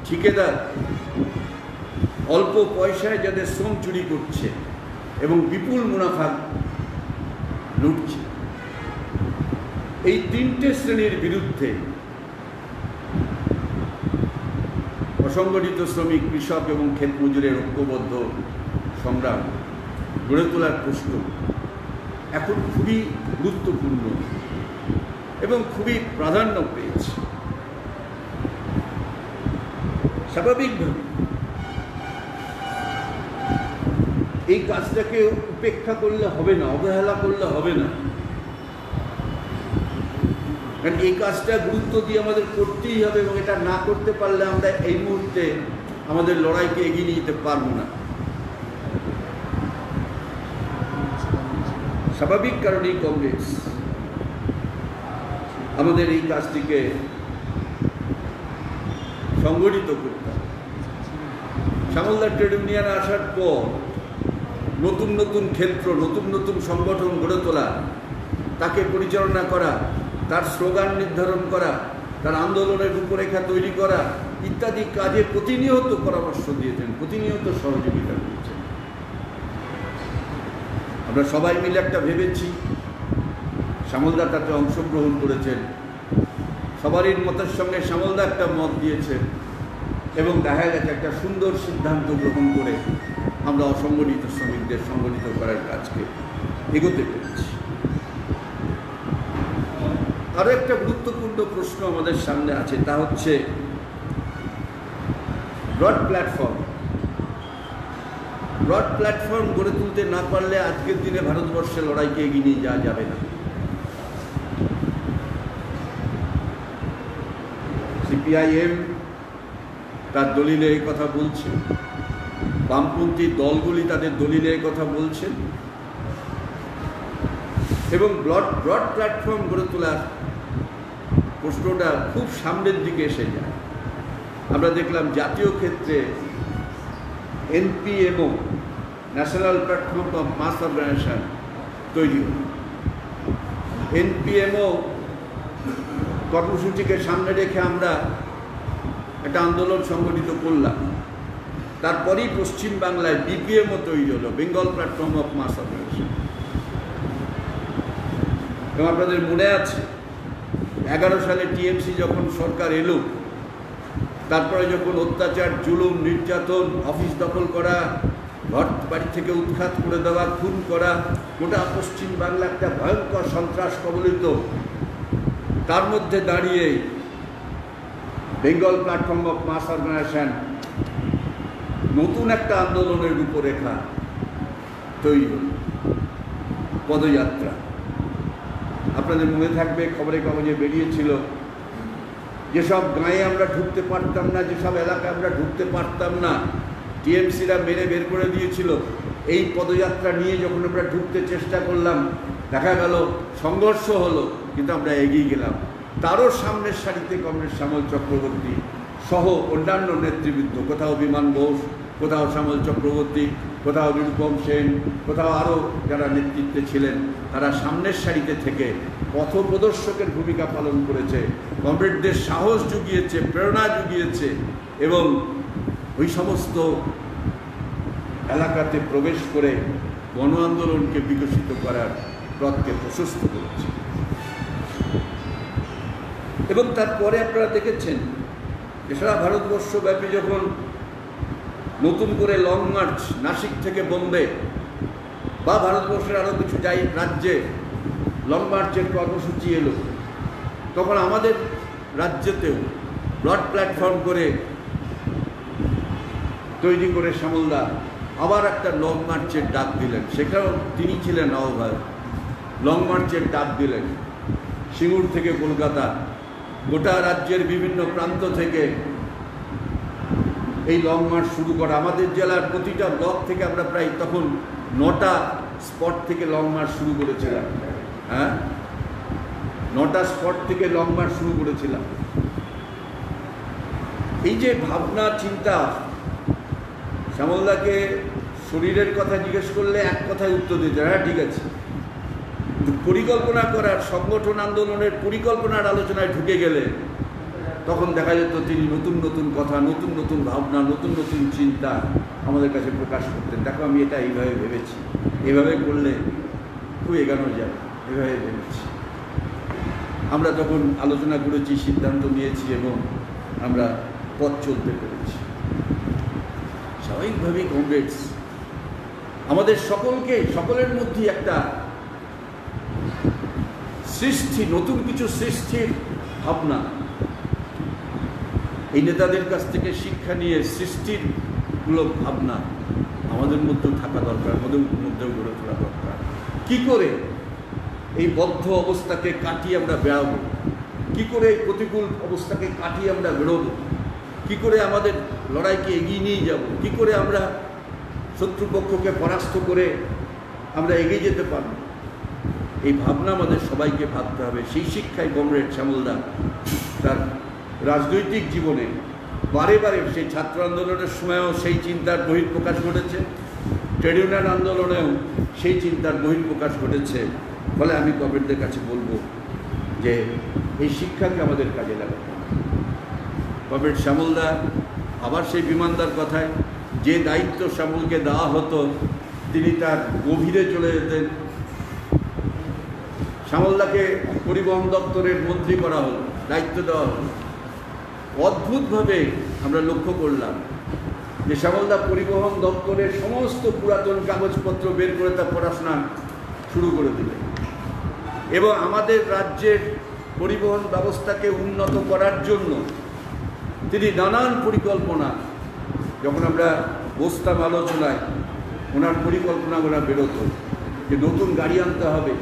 ঠিকাদার, অল্প পয়সায় যাদের শ্রম চুরি করছে এবং বিপুল মুনাফা লুটছে। এই তিনটে শ্রেণীর বিরুদ্ধে অসংগঠিত শ্রমিক, কৃষক এবং ক্ষেত মজুরের ঐক্যবদ্ধ সংগ্রাম গড়ে তোলার প্রশ্ন এখন খুবই গুরুত্বপূর্ণ এবং খুবই প্রাধান্য পেয়েছে। স্বাভাবিকভাবে এই কাজটাকে উপেক্ষা করলে হবে না, অবহেলা করলে হবে না, কারণ এই কাজটা গুরুত্ব দিয়ে আমাদের করতেই হবে এবং এটা না করতে পারলে আমরা এই মুহূর্তে আমাদের লড়াইকে এগিয়ে নিয়ে যেতে পারবো না। স্বাভাবিক কারণেই কংগ্রেস আমাদের এই কাজটিকে সংগঠিত করতে হবে। শ্যামলদা ট্রেড ইউনিয়ন আসার পর নতুন নতুন ক্ষেত্র, নতুন নতুন সংগঠন গড়ে তোলা, তাকে পরিচালনা করা, তার স্লোগান নির্ধারণ করা, তার আন্দোলনের রূপরেখা তৈরি করা ইত্যাদি কাজে প্রতিনিয়ত পরামর্শ দিয়েছেন, প্রতিনিয়ত সহযোগিতা করেছেন। আমরা সবাই মিলে একটা ভেবেছি, শ্যামলদা তাতে অংশগ্রহণ করেছেন, সবারই মতের সঙ্গে শ্যামলদা একটা মত দিয়েছেন এবং দেখা গেছে একটা সুন্দর সিদ্ধান্ত গ্রহণ করে আমরা অসংগঠিত শ্রমিকদের সংগঠিত করার কাজকে এগোতে পেরেছি। আরও একটা গুরুত্বপূর্ণ প্রশ্ন আমাদের সামনে আছে, তা হচ্ছে ব্রড প্ল্যাটফর্ম। ব্রড প্ল্যাটফর্ম গড়ে তুলতে না পারলে আজকের দিনে ভারতবর্ষে লড়াইকে এগিয়ে নিয়ে যাওয়া যাবে না। সিপিআইএম তার দলিলে এই কথা বলছে, বামপন্থী দলগুলি তাদের দলিলে এই কথা বলছেন এবং ব্রড প্ল্যাটফর্ম গড়ে তোলার প্রশ্নটা খুব সামনের দিকে এসে যায়। আমরা দেখলাম জাতীয় ক্ষেত্রে NPMO, national platform of mass organisation তৈরি হল। এনপিএমও কর্মসূচিকে সামনে রেখে আমরা একটা আন্দোলন সংগঠিত করলাম। তারপরেই পশ্চিমবাংলায় বিপিএমও তৈরি হলো, Bengal platform of mass organisation. এবং আপনাদের মনে আছে 11 সালে টিএমসি যখন সরকার এলো, তারপরে যখন অত্যাচার, জুলুম, নির্যাতন, অফিস দখল করা, ঘর বাড়ি থেকে উৎখাত করে দেওয়া, খুন করা, গোটা পশ্চিমবাংলা একটা ভয়ঙ্কর সন্ত্রাস কবলিত, তার মধ্যে দাঁড়িয়ে Bengal platform of mass organisation নতুন একটা আন্দোলনের রূপরেখা তৈরি হল, পদযাত্রা। আপনাদের মনে থাকবে খবরের কাগজে বেরিয়েছিল, যেসব গাঁয়ে আমরা ঢুকতে পারতাম না, যেসব এলাকায় আমরা ঢুকতে পারতাম না, টিএমসিরা মেরে বের করে দিয়েছিল। এই পদযাত্রা নিয়ে যখন আমরা ঢুকতে চেষ্টা করলাম, দেখা গেল সংঘর্ষ হলো, কিন্তু আমরা এগিয়ে গেলাম। তারও সামনের সারিতে কমরেড শ্যামল চক্রবর্তী সহ অন্যান্য নেতৃবৃন্দ, কোথাও বিমান বোস, কোথাও শ্যামল চক্রবর্তী, কোথাও নিরুপম সেন, কোথাও আরও যারা নেতৃত্বে ছিলেন, তারা সামনের সারিতে থেকে পথপ্রদর্শকের ভূমিকা পালন করেছে, কমরেডদের সাহস জুগিয়েছে, প্রেরণা জুগিয়েছে এবং ওই সমস্ত এলাকাতে প্রবেশ করে গণ আন্দোলনকে বিকশিত করার পথকে প্রশস্ত করেছে। এবং তারপরে আপনারা দেখেছেন যে সারা ভারতবর্ষব্যাপী যখন নতুন করে লং মার্চ নাসিক থেকে বোম্বে বা ভারতবর্ষের আরও কিছু রাজ্যে লং মার্চের কর্মসূচি এলো, তখন আমাদের রাজ্যতেও ব্রড প্ল্যাটফর্ম করে তৈরি করে শ্যামলদা আবার একটা লং মার্চের ডাক দিলেন। সেখানেও তিনি ছিলেন আহ্বায়ক। লং মার্চের ডাক দিলেন সিঙ্গুর থেকে কলকাতা, গোটা রাজ্যের বিভিন্ন প্রান্ত থেকে এই লং মার্চ শুরু করা। আমাদের জেলার প্রতিটা ব্লক থেকে আমরা প্রায় তখন 9টা স্পট থেকে লং মার্চ শুরু করেছিলাম। 9টা স্পট থেকে লং মার্চ শুরু করেছিলাম। এই যে ভাবনা চিন্তা, শ্যামলদাকে শরীরের কথা জিজ্ঞেস করলে এক কথায় উত্তর দিতে, হ্যাঁ ঠিক আছে, পরিকল্পনা করার, সংগঠন আন্দোলনের পরিকল্পনার আলোচনায় ঢুকে গেলে তখন দেখা যেত তিনি নতুন নতুন কথা, নতুন নতুন ভাবনা, নতুন নতুন চিন্তা আমাদের কাছে প্রকাশ করতেন। দেখো আমি এটা এইভাবে ভেবেছি, এভাবে করলে খুব এগানো যায়, এভাবে ভেবেছি। আমরা তখন আলোচনা করেছি, সিদ্ধান্ত নিয়েছি এবং আমরা পথ চলতে পেরেছি। স্বাভাবিকভাবেই কমরেডস আমাদের সকলের মধ্যে একটা সৃষ্টি, নতুন কিছু সৃষ্টির ভাবনা, এই নেতাদের কাছ থেকে শিক্ষা নিয়ে সৃষ্টির মূলক ভাবনা আমাদের মধ্যেও থাকা দরকার, আমাদের মধ্যেও গড়ে তোলা দরকার। কী করে এই বদ্ধ অবস্থাকে কাটিয়ে আমরা বেড়াবো, কী করে এই প্রতিকূল অবস্থাকে কাটিয়ে আমরা বেরোবো, কী করে আমাদের লড়াইকে এগিয়ে নিয়ে যাব, কী করে আমরা শত্রুপক্ষকে পরাস্ত করে আমরা এগিয়ে যেতে পারব, এই ভাবনা আমাদের সবাইকে ভাবতে হবে। সেই শিক্ষায় কমরেড শ্যামলদা তার রাজনৈতিক জীবনে বারে বারে, সেই ছাত্র আন্দোলনের সময়ও সেই চিন্তার বহিঃপ্রকাশ ঘটেছে, ট্রেড ইউনিয়ন আন্দোলনেও সেই চিন্তার বহিঃপ্রকাশ ঘটেছে। ফলে আমি কমরেডদের কাছে বলবো যে এই শিক্ষাকে আমাদের কাজে লাগাতে হবে। কমরেড শ্যামলদা আবার সেই বিমানদার কথায়, যে দায়িত্ব শ্যামলকে দেওয়া হতো তিনি তার গভীরে চলে যেতেন। শ্যামলদাকে পরিবহন দপ্তরের মন্ত্রী করা হলো, দায়িত্ব দেওয়া হলো। অদ্ভুতভাবে আমরা লক্ষ্য করলাম যে শ্যামলদা পরিবহন দপ্তরের সমস্ত পুরাতন কাগজপত্র বের করে তার পড়াশোনা শুরু করে দিলেন এবং আমাদের রাজ্যের পরিবহন ব্যবস্থাকে উন্নত করার জন্য তিনি নানান পরিকল্পনা, যখন আমরা বসতাম আলোচনায়, ওনার পরিকল্পনাগুলো বেরোতো যে নতুন গাড়ি আনতে হবে,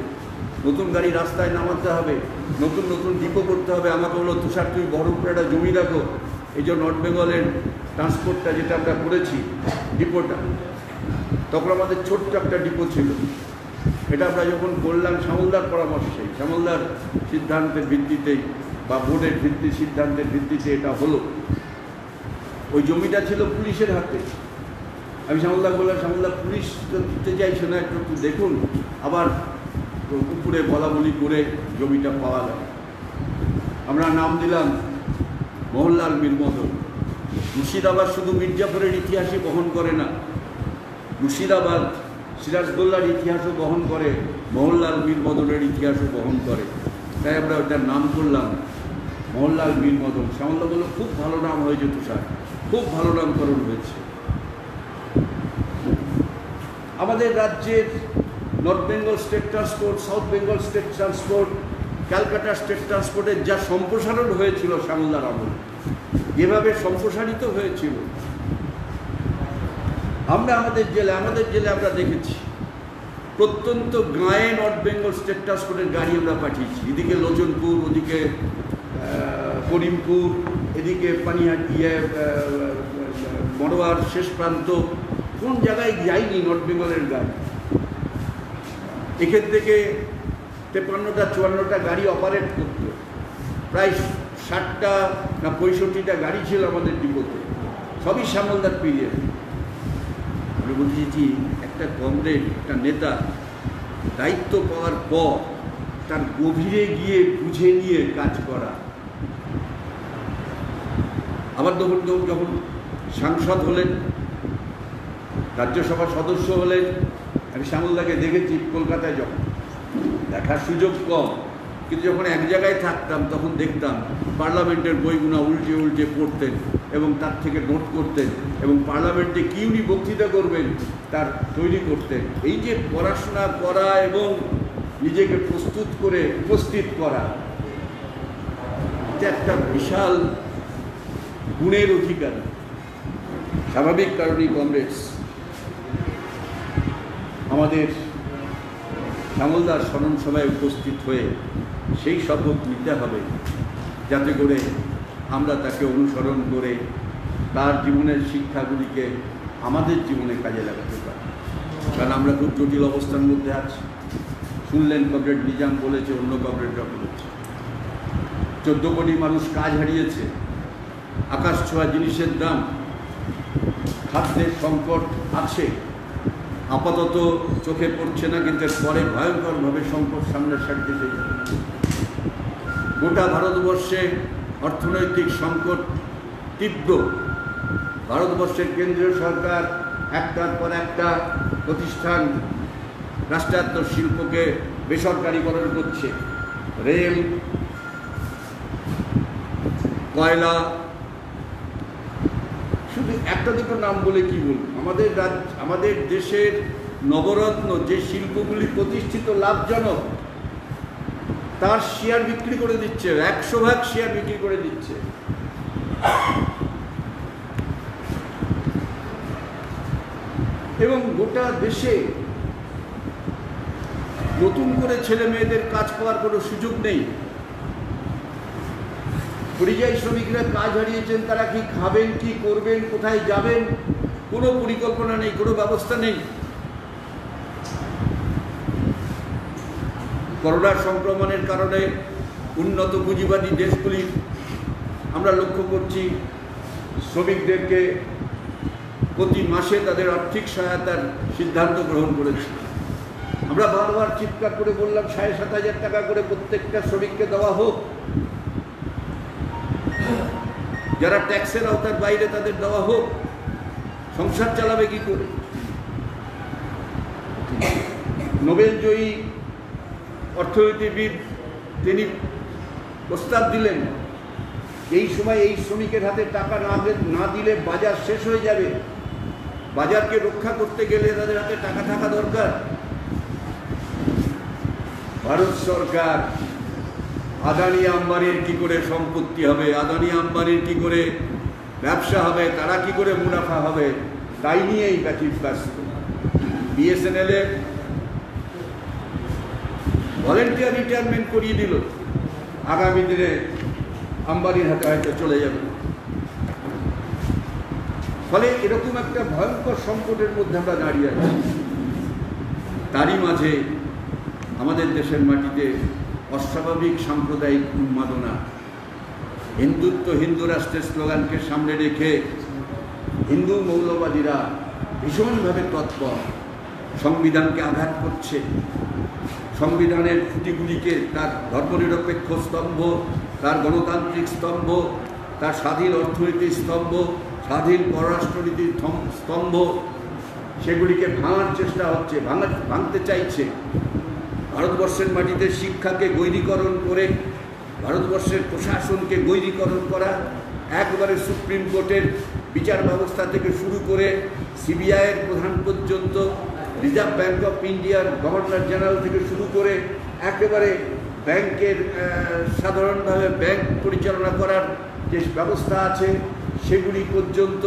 নতুন গাড়ি রাস্তায় নামাতে হবে, নতুন নতুন ডিপো করতে হবে। আমাকে বললো, তুষার তুমি বহরমপুরে একটা জমি রাখো, এই যে নর্থ বেঙ্গলের ট্রান্সপোর্টটা যেটা আমরা করেছি ডিপোটা, তখন আমাদের ছোট্ট একটা ডিপো ছিল। এটা আমরা যখন করলাম শ্যামলদার পরামর্শে, শ্যামলদার সিদ্ধান্তের ভিত্তিতেই বা বোর্ডের সিদ্ধান্তের ভিত্তিতে এটা হলো। ওই জমিটা ছিল পুলিশের হাতে। আমি শ্যামলদা বললাম, শ্যামলদা পুলিশ তো দিতে চাইছে না, একটু দেখুন। আবার উপরে বলা বলি করে জমিটা পাওয়া গেল। আমরা নাম দিলাম মোহনলাল মীর মদন। মুর্শিদাবাদ শুধু মির্জাপুরের ইতিহাসই বহন করে না, মুর্শিদাবাদ সিরাজদৌল্লার ইতিহাসও বহন করে, মোহনলাল মীর মদনের ইতিহাসও বহন করে। তাই আমরা ওটার নাম করলাম মোহনলাল মীর মদন। শ্যামলদা বলল, খুব ভালো নাম হয়েছে তুষার, খুব ভালো নামকরণ হয়েছে। আমাদের রাজ্যের north Bengal state transport, south Bengal state transport, Calcutta state ট্রান্সপোর্টের যা সম্প্রসারণ হয়েছিল শ্যামলদার আমলে, যেভাবে সম্প্রসারিত হয়েছিল, আমরা আমাদের জেলে আমরা দেখেছি প্রত্যন্ত গাঁয়ে নর্থ বেঙ্গল স্টেট ট্রান্সপোর্টের গাড়ি আমরা পাঠিয়েছি। এদিকে লোচনপুর, ওদিকে করিমপুর, এদিকে পানিহাট, মরোয়ার শেষ প্রান্ত, কোন জায়গায় যায়নি নর্থ বেঙ্গলের গাড়ি। এখান থেকে 53টা 54টা গাড়ি অপারেট করত, প্রায় 60টা না 65টা গাড়ি ছিল আমাদের ডিপোতে, সবই শ্যামলদার পিরিয়ড। আমরা বলছি যে একটা কমরেড, একটা নেতা দায়িত্ব পাওয়ার পর তার গভীরে গিয়ে বুঝে নিয়ে কাজ করা। আবার যখন সাংসদ হলেন, রাজ্যসভার সদস্য হলেন, আমি শ্যামলদাকে দেখেছি কলকাতায়, যখন দেখার সুযোগ কম, কিন্তু যখন এক জায়গায় থাকতাম তখন দেখতাম পার্লামেন্টের বইগুলো উল্টে উল্টে পড়তেন এবং তার থেকে নোট করতেন এবং পার্লামেন্টে কী উনি বক্তৃতা করবেন তার তৈরি করতেন। এই যে পড়াশোনা করা এবং নিজেকে প্রস্তুত করে উপস্থিত করা, এটা একটা বিশাল গুণের অধিকার। স্বাভাবিক কারণেই কংগ্রেস আমাদের শ্যামলদার স্মরণ সভায় উপস্থিত হয়ে সেই শপথ নিতে হবে, যাতে করে আমরা তাকে অনুসরণ করে তার জীবনের শিক্ষাগুলিকে আমাদের জীবনে কাজে লাগাতে পারি। কারণ আমরা খুব জটিল অবস্থার মধ্যে আছি। শুনলেন কমরেড নিজাম বলেছে, অন্য কমরেডরা বলেছে, 14 কোটি মানুষ কাজ হারিয়েছে, আকাশ ছোঁয়া জিনিসের দাম, খাদ্যের সংকট আছে, আপাতত চোখে পড়ছে না, কিন্তু পরে ভয়ঙ্করভাবে সংকট সামনের সাথে এসে যাবে। গোটা ভারতবর্ষে অর্থনৈতিক সংকট তীব্র। ভারতবর্ষের কেন্দ্রীয় সরকার একটার পর একটা প্রতিষ্ঠান, রাষ্ট্রায়ত্ত শিল্পকে বেসরকারীকরণ করছে। রেল, কয়লা, শুধু একটা দুটো নাম বলে কি বলবো, আমাদের দেশের নবরত্ন যে শিল্পগুলি প্রতিষ্ঠিত লাভজনক, তার শেয়ার বিক্রি করে দিচ্ছে, 100% শেয়ার বিক্রি করে দিচ্ছে। এবং গোটা দেশে নতুন করে ছেলে মেয়েদের কাজ পাওয়ার কোনো সুযোগ নেই। পরিযায়ী শ্রমিকরা কাজ হারিয়েছেন, তারা কি খাবেন, কি করবেন, কোথায় যাবেন, কোনো পরিকল্পনা নেই, কোনো ব্যবস্থা নেই। করোনা সংক্রমণের কারণে উন্নত পুঁজিবাদী দেশগুলি আমরা লক্ষ্য করছি শ্রমিকদেরকে প্রতি মাসে তাদের আর্থিক সহায়তার সিদ্ধান্ত গ্রহণ করেছে। আমরা বারবার চিৎকার করে বললাম 7,500 টাকা করে প্রত্যেকটা শ্রমিককে দেওয়া হোক, যারা ট্যাক্সের আওতার বাইরে তাদের দেওয়া হোক। সংসার চালাবে কি করে? নোবেল জয়ী অর্থনীতিবিদ তিনি প্রস্তাব দিলেন, এই সময় এই শ্রমিকের হাতে টাকা না দিলে বাজার শেষ হয়ে যাবে। বাজারকে রক্ষা করতে গেলে তাদের হাতে টাকা থাকা দরকার। ভারত সরকার আদানি আম্বানির কি করে সম্পত্তি হবে, আদানি আম্বানির কি করে ব্যবসা হবে, তারা কি করে মুনাফা হবে, তাই নিয়েই ব্যস্ত। বিএসএনএল-এ ভলেন্টিয়ার রিটায়ারমেন্ট করিয়ে দিল, আগামী দিনে আম্বানির হাতে হয়তো চলে যাবে। ফলে এরকম একটা ভয়ঙ্কর সংকটের মধ্যে আমরা দাঁড়িয়ে আছি। তারই মাঝে আমাদের দেশের মাটিতে অস্বাভাবিক সাম্প্রদায়িক উন্মাদনা, হিন্দুত্ব হিন্দু রাষ্ট্রের স্লোগানকে সামনে রেখে হিন্দু মৌলবাদীরা ভীষণভাবে তৎপর, সংবিধানকে আঘাত করছে, সংবিধানের খুঁটিগুলিকে, তার ধর্মনিরপেক্ষ স্তম্ভ, তার গণতান্ত্রিক স্তম্ভ, তার স্বাধীন অর্থনীতির স্তম্ভ, স্বাধীন পররাষ্ট্রনীতির স্তম্ভ, সেগুলিকে ভাঙার চেষ্টা হচ্ছে, ভাঙতে চাইছে। ভারতবর্ষের মাটিতে শিক্ষাকে গৈরীকরণ করে, ভারতবর্ষের প্রশাসনকে গৈরীকরণ করা, একবারে সুপ্রিম কোর্টের বিচার ব্যবস্থা থেকে শুরু করে সিবিআইয়ের প্রধান পর্যন্ত, রিজার্ভ ব্যাঙ্ক অফ ইন্ডিয়ার গভর্নর জেনারেল থেকে শুরু করে একেবারে ব্যাংকের সাধারণভাবে ব্যাংক পরিচালনা করার যে ব্যবস্থা আছে সেগুলি পর্যন্ত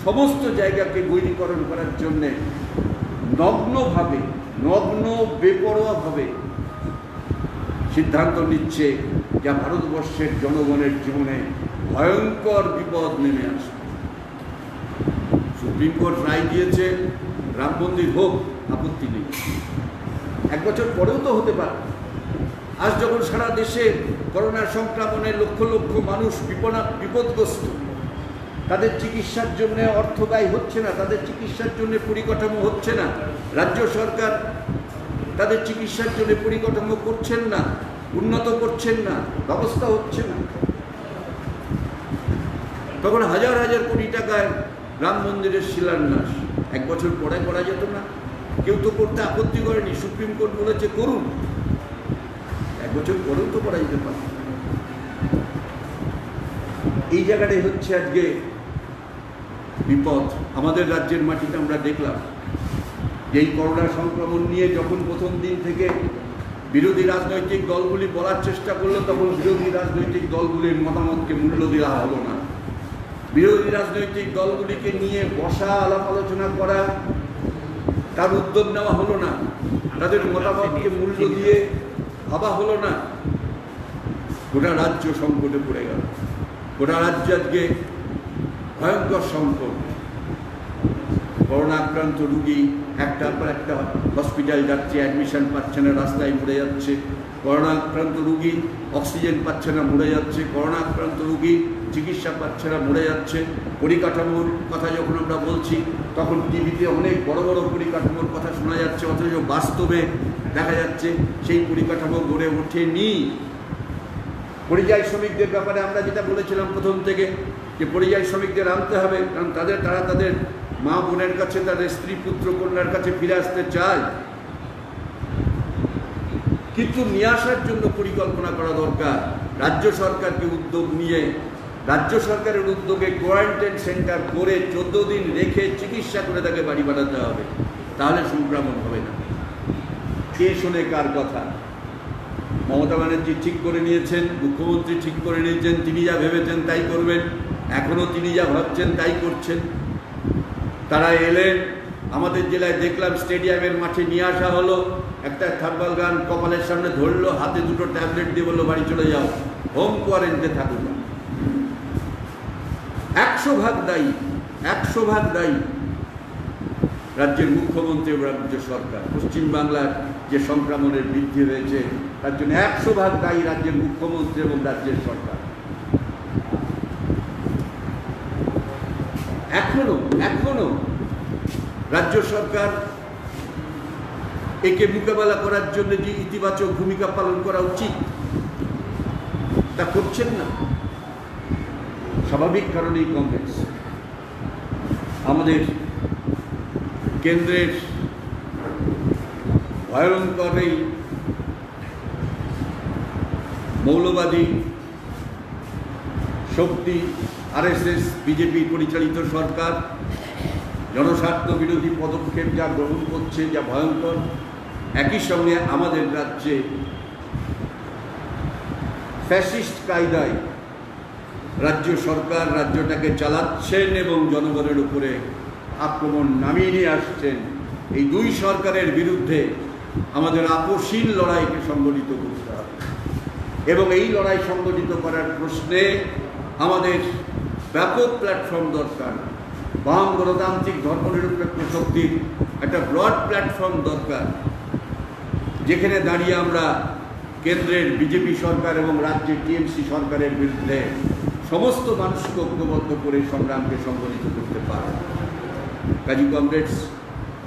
সমস্ত জায়গাকে গৈরীকরণ করার জন্যে নগ্ন বেপরোয়াভাবে সিদ্ধান্ত নিচ্ছে, যা ভারতবর্ষের জনগণের জীবনে ভয়ঙ্কর বিপদ নেমে আসে। সুপ্রিম কোর্ট রায় দিয়েছে রাম মন্দির হোক, আপত্তি নেই, 1 বছর পরেও তো হতে পারে। আজ যখন সারা দেশে করোনা সংক্রমণে লক্ষ লক্ষ মানুষ বিপদগ্রস্ত, তাদের চিকিৎসার জন্য অর্থ ব্যয় হচ্ছে না, তাদের চিকিৎসার জন্য পরিকাঠামো হচ্ছে না, রাজ্য সরকার তাদের চিকিৎসার জন্য পরিকাঠামো করছেন না, উন্নত করছেন না, ব্যবস্থা হচ্ছে না। তখন হাজার হাজার কোটি টাকায় রাম মন্দিরের শিলান্যাস 1 বছর পরে করা যেত না? কেউ তো করতে আপত্তি করেনি, সুপ্রিম কোর্ট বলেছে করুন, 1 বছর পরেও তো করা যেতে পারে। এই জায়গাটাই হচ্ছে আজকে বিপদ। আমাদের রাজ্যের মাটিতে আমরা দেখলাম যে এই করোনা সংক্রমণ নিয়ে যখন প্রথম দিন থেকে বিরোধী রাজনৈতিক দলগুলি বলার চেষ্টা করলো, তখন বিরোধী রাজনৈতিক দলগুলির মতামতকে মূল্য দেওয়া হলো না। বিরোধী রাজনৈতিক দলগুলিকে নিয়ে বসা, আলাপ আলোচনা করা, তার উদ্যোগ নেওয়া হলো না, তাদের মতামতকে মূল্য দিয়ে ভাবা হলো না। গোটা রাজ্য সংকটে পড়ে গেল, গোটা রাজ্য আজকে ভয়ঙ্কর সংকট। করোনা আক্রান্ত রুগী একটার পর একটা হসপিটাল যাচ্ছে, অ্যাডমিশন পাচ্ছে না, রাস্তায় মরে যাচ্ছে। করোনা আক্রান্ত রুগী অক্সিজেন পাচ্ছে না, মরে যাচ্ছে। করোনা আক্রান্ত রুগী চিকিৎসা পাচ্ছে না, মরে যাচ্ছে। পরিকাঠামোর কথা যখন আমরা বলছি, তখন টিভিতে অনেক বড় বড় পরিকাঠামোর কথা শোনা যাচ্ছে, অথচ বাস্তবে দেখা যাচ্ছে সেই পরিকাঠামো গড়ে ওঠেনি। পরিযায়ী শ্রমিকদের ব্যাপারে আমরা যেটা বলেছিলাম প্রথম থেকে, যে পরিযায়ী শ্রমিকদের আনতে হবে, কারণ তারা তাদের মা বোনের কাছে, তাদের স্ত্রী পুত্র কন্যার কাছে ফিরে আসতে চায়, কিন্তু নিয়ে আসার জন্য পরিকল্পনা করা দরকার। রাজ্য সরকারকে উদ্যোগ নিয়ে, রাজ্য সরকারের উদ্যোগে কোয়ারেন্টাইন সেন্টার করে 14 দিন রেখে চিকিৎসা করে তাকে বাড়ি পাঠাতে হবে, তাহলে সংক্রমণ হবে না। কে শোনে কার কথা? মমতা ব্যানার্জি ঠিক করে নিয়েছেন, মুখ্যমন্ত্রী ঠিক করে নিয়েছেন, তিনি যা ভেবেছেন তাই করবেন, এখনও তিনি যা ভাবছেন তাই করছেন। তারা এলেন, আমাদের জেলায় দেখলাম স্টেডিয়ামের মাঠে নিয়ে আসা হলো, একটা থার্মাল গান কপালের সামনে ধরলো, হাতে 2টো ট্যাবলেট দিয়ে বললো বাড়ি চলে যাও, হোম কোয়ারেন্টাইনে থাকুন। 100% দায়ী, 100% দায়ী রাজ্যের মুখ্যমন্ত্রী এবং রাজ্য সরকার। পশ্চিমবাংলার যে সংক্রমণের বৃদ্ধি হয়েছে তার জন্য 100% দায়ী রাজ্যের মুখ্যমন্ত্রী এবং রাজ্যের সরকার। এখনো রাজ্য সরকার একে মোকাবেলা করার জন্য যে ইতিবাচক ভূমিকা পালন করা উচিত তা করছেন না। স্বাভাবিক কারণেই কংগ্রেস আমাদের কেন্দ্রের ভয়ঙ্কর এই মৌলবাদী শক্তি আরএসএস বিজেপি পরিচালিত সরকার জনস্বার্থ বিরোধী পদক্ষেপ যা গ্রহণ করছে, যা ভয়ঙ্কর, একই সঙ্গে আমাদের রাজ্যে ফ্যাসিস্ট কায়দায় রাজ্য সরকার রাজ্যটাকে চালাচ্ছেন এবং জনগণের উপরে আক্রমণ নামিয়ে নিয়ে আসছেন। এই 2 সরকারের বিরুদ্ধে আমাদের আপোষহীন লড়াইকে সংগঠিত করতে হবে এবং এই লড়াই সংগঠিত করার প্রশ্নে আমাদের ব্যাপক প্ল্যাটফর্ম দরকার। বাম গণতান্ত্রিক ধর্মনিরপেক্ষ শক্তির একটা ব্রড প্ল্যাটফর্ম দরকার, যেখানে দাঁড়িয়ে আমরা কেন্দ্রের বিজেপি সরকার এবং রাজ্যের টিএমসি সরকারের বিরুদ্ধে সমস্ত মানুষকে ঐক্যবদ্ধ করে সংগ্রামকে সংগঠিত করতে পারে। কাজী কমরেডস,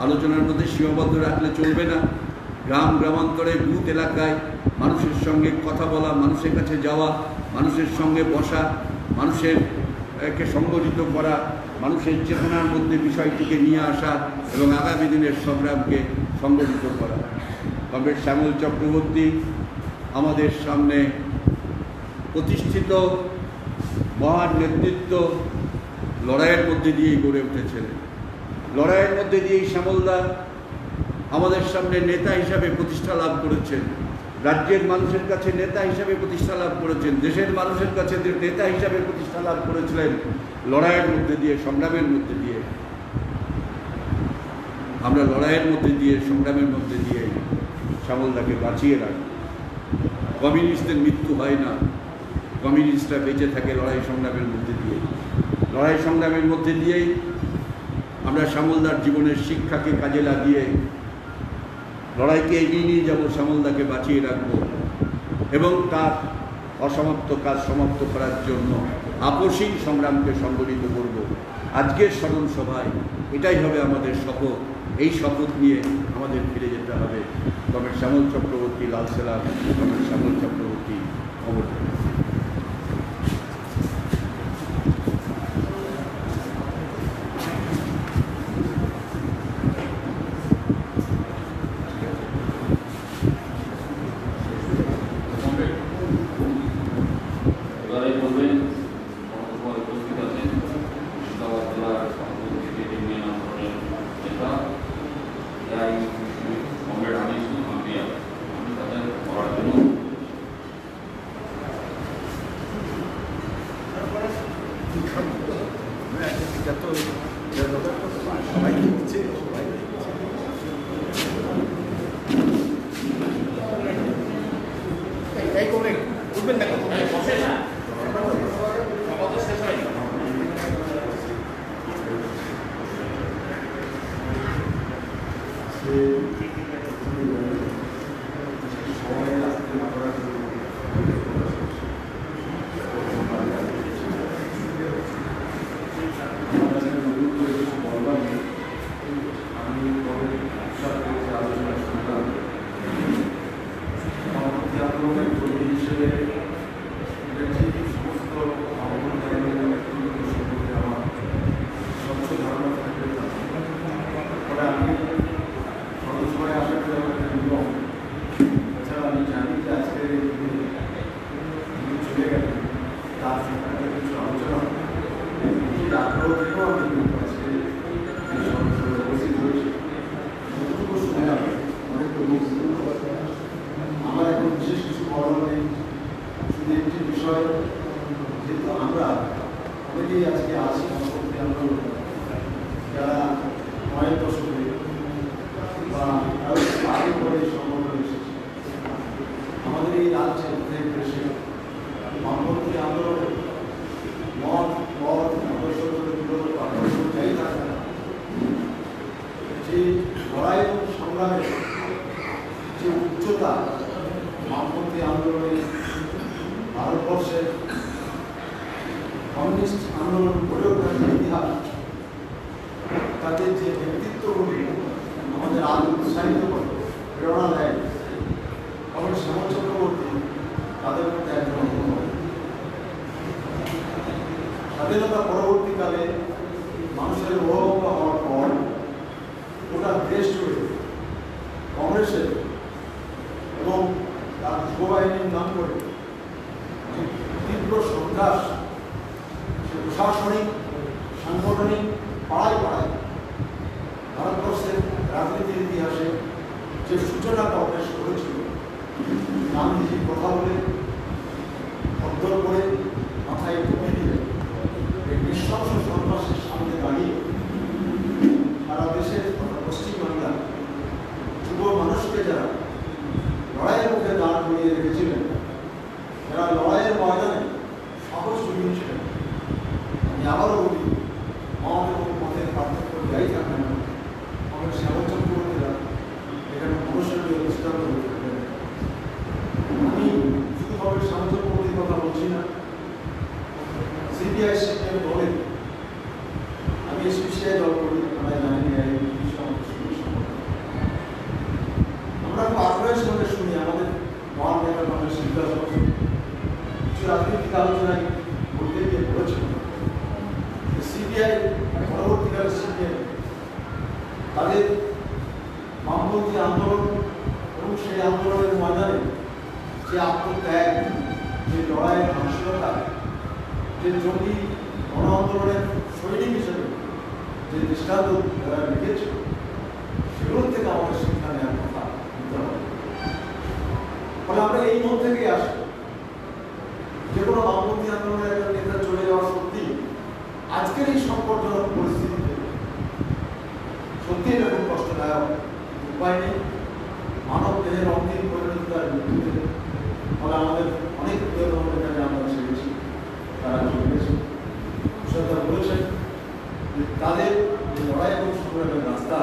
আলোচনার মধ্যে সীমাবদ্ধ রাখলে চলবে না। গ্রামান্তরে বুথ এলাকায় মানুষের সঙ্গে কথা বলা, মানুষের কাছে যাওয়া, মানুষের সঙ্গে বসা, মানুষেরকে সংগঠিত করা, মানুষের চেতনার মধ্যে বিষয়টিকে নিয়ে আসা এবং আগামী দিনের সংগ্রামকে সংগঠিত করা। কমরেড শ্যামল চক্রবর্তী আমাদের সামনে প্রতিষ্ঠিত মহান নেতৃত্ব, লড়াইয়ের মধ্যে দিয়েই গড়ে উঠেছিলেন। লড়াইয়ের মধ্যে দিয়েই শ্যামলদা আমাদের সামনে নেতা হিসাবে প্রতিষ্ঠা লাভ করেছেন, রাজ্যের মানুষের কাছে নেতা হিসাবে প্রতিষ্ঠা লাভ করেছেন, দেশের মানুষের কাছে নেতা হিসাবে প্রতিষ্ঠা লাভ করেছিলেন লড়াইয়ের মধ্যে দিয়ে, সংগ্রামের মধ্যে দিয়ে। আমরা লড়াইয়ের মধ্যে দিয়ে, সংগ্রামের মধ্যে দিয়ে শ্যামলদাকে বাঁচিয়ে রাখি। কমিউনিস্টদের মৃত্যু হয় না, কমিউনিস্টরা বেঁচে থাকে লড়াই সংগ্রামের মধ্যে দিয়ে। লড়াই সংগ্রামের মধ্যে দিয়েই আমরা শ্যামলদার জীবনের শিক্ষাকে কাজে লাগিয়ে লড়াইকে এগিয়ে নিয়ে যাব, শ্যামলদাকে বাঁচিয়ে রাখব এবং তার অসমাপ্ত কাজ সমাপ্ত করার জন্য আপসীন সংগ্রামকে সংগঠিত করব। আজকের স্মরণ সভায় এটাই হবে আমাদের শপথ। এই শপথ নিয়ে আমাদের ফিরে যেতে হবে। কমরেড শ্যামল চক্রবর্তী, লাল সেলার কমরেড শ্যামল চক্রবর্তী খবর। স্বাধীনতা পরবর্তীকালে মানুষের উহঙ্গ হওয়ার পর গোটা দেশ জুড়ে কংগ্রেসের এবং তার যুববাহিনীর নাম করে তীব্র সন্ত্রাস প্রশাসনিক সাংগঠনিক পাড়ায় পাড়ায় ভারতবর্ষের রাজনীতির ইতিহাসে যে সূচনা কংগ্রেস করেছিল, গান্ধীজির কথা বলে অধ্যর করে মাথায় টুপি দিয়ে এই নৃশংস সন্ত্রাসের সামনে দাঁড়িয়ে সারা দেশের তথা পশ্চিমবাংলার যুব মানুষকে যারা লড়াইয়ের মুখে দাঁড় করিয়ে রেখেছিলেন, যারা লড়াইয়ের ময়দানে সাহস জুগিয়েছিলেন, আমি আবারও বলি মত এবং মতের পার্থক্য যাই থাকে না, আমাদের শ্যামল চক্রবর্তীরা এখানে মানুষের দৃষ্টান্ত হয়ে থাকবেন। আমি শুধুভাবে শ্যামল চক্রবর্তীর কথা বলছি না, সিপিআই সিপিএম বলেন, আমি এসপিসিআই দল করি, আমরা জানি আমরা খুব আগ্রহের সঙ্গে শুনি আমাদের মহান নেতা আমাদের শিক্ষা কিছু রাজনৈতিক আলোচনায় বলতে গিয়ে বলেছিল সিপিআই পরবর্তীকালে সিপিআই তাদের বামপন্থী আন্দোলন এবং সেই আন্দোলনের ময়দানে যে আত্মত্যাগ, যে লড়াইয়ের মানসিকতা, যে জঙ্গি গণ আন্দোলনের সৈনিক হিসেবে যে দৃষ্টান্ত তারা রেখেছিল, সেগুলোর থেকে আমাদের শিক্ষা নেওয়ার কথা নিতে হবে। ফলে আমরা এই মন থেকেই আসি, যে কোনো বামপন্থী আন্দোলনের একটা নেতা চলে যাওয়া সত্যি আজকের এই সংকটজনক পরিস্থিতিতে সত্যি এরকম কষ্টদায়ক, উপায় নেই। মানব দেহের অন্তিম পরিণতি তার মৃত্যুতে। ফলে আমাদের অনেক প্রিয়জনের কাছে আমরা শিখেছি, তারা চলে গেছে। সরকার বলেছেন যে তাদের যে লড়াই এবং সংগ্রামের রাস্তা,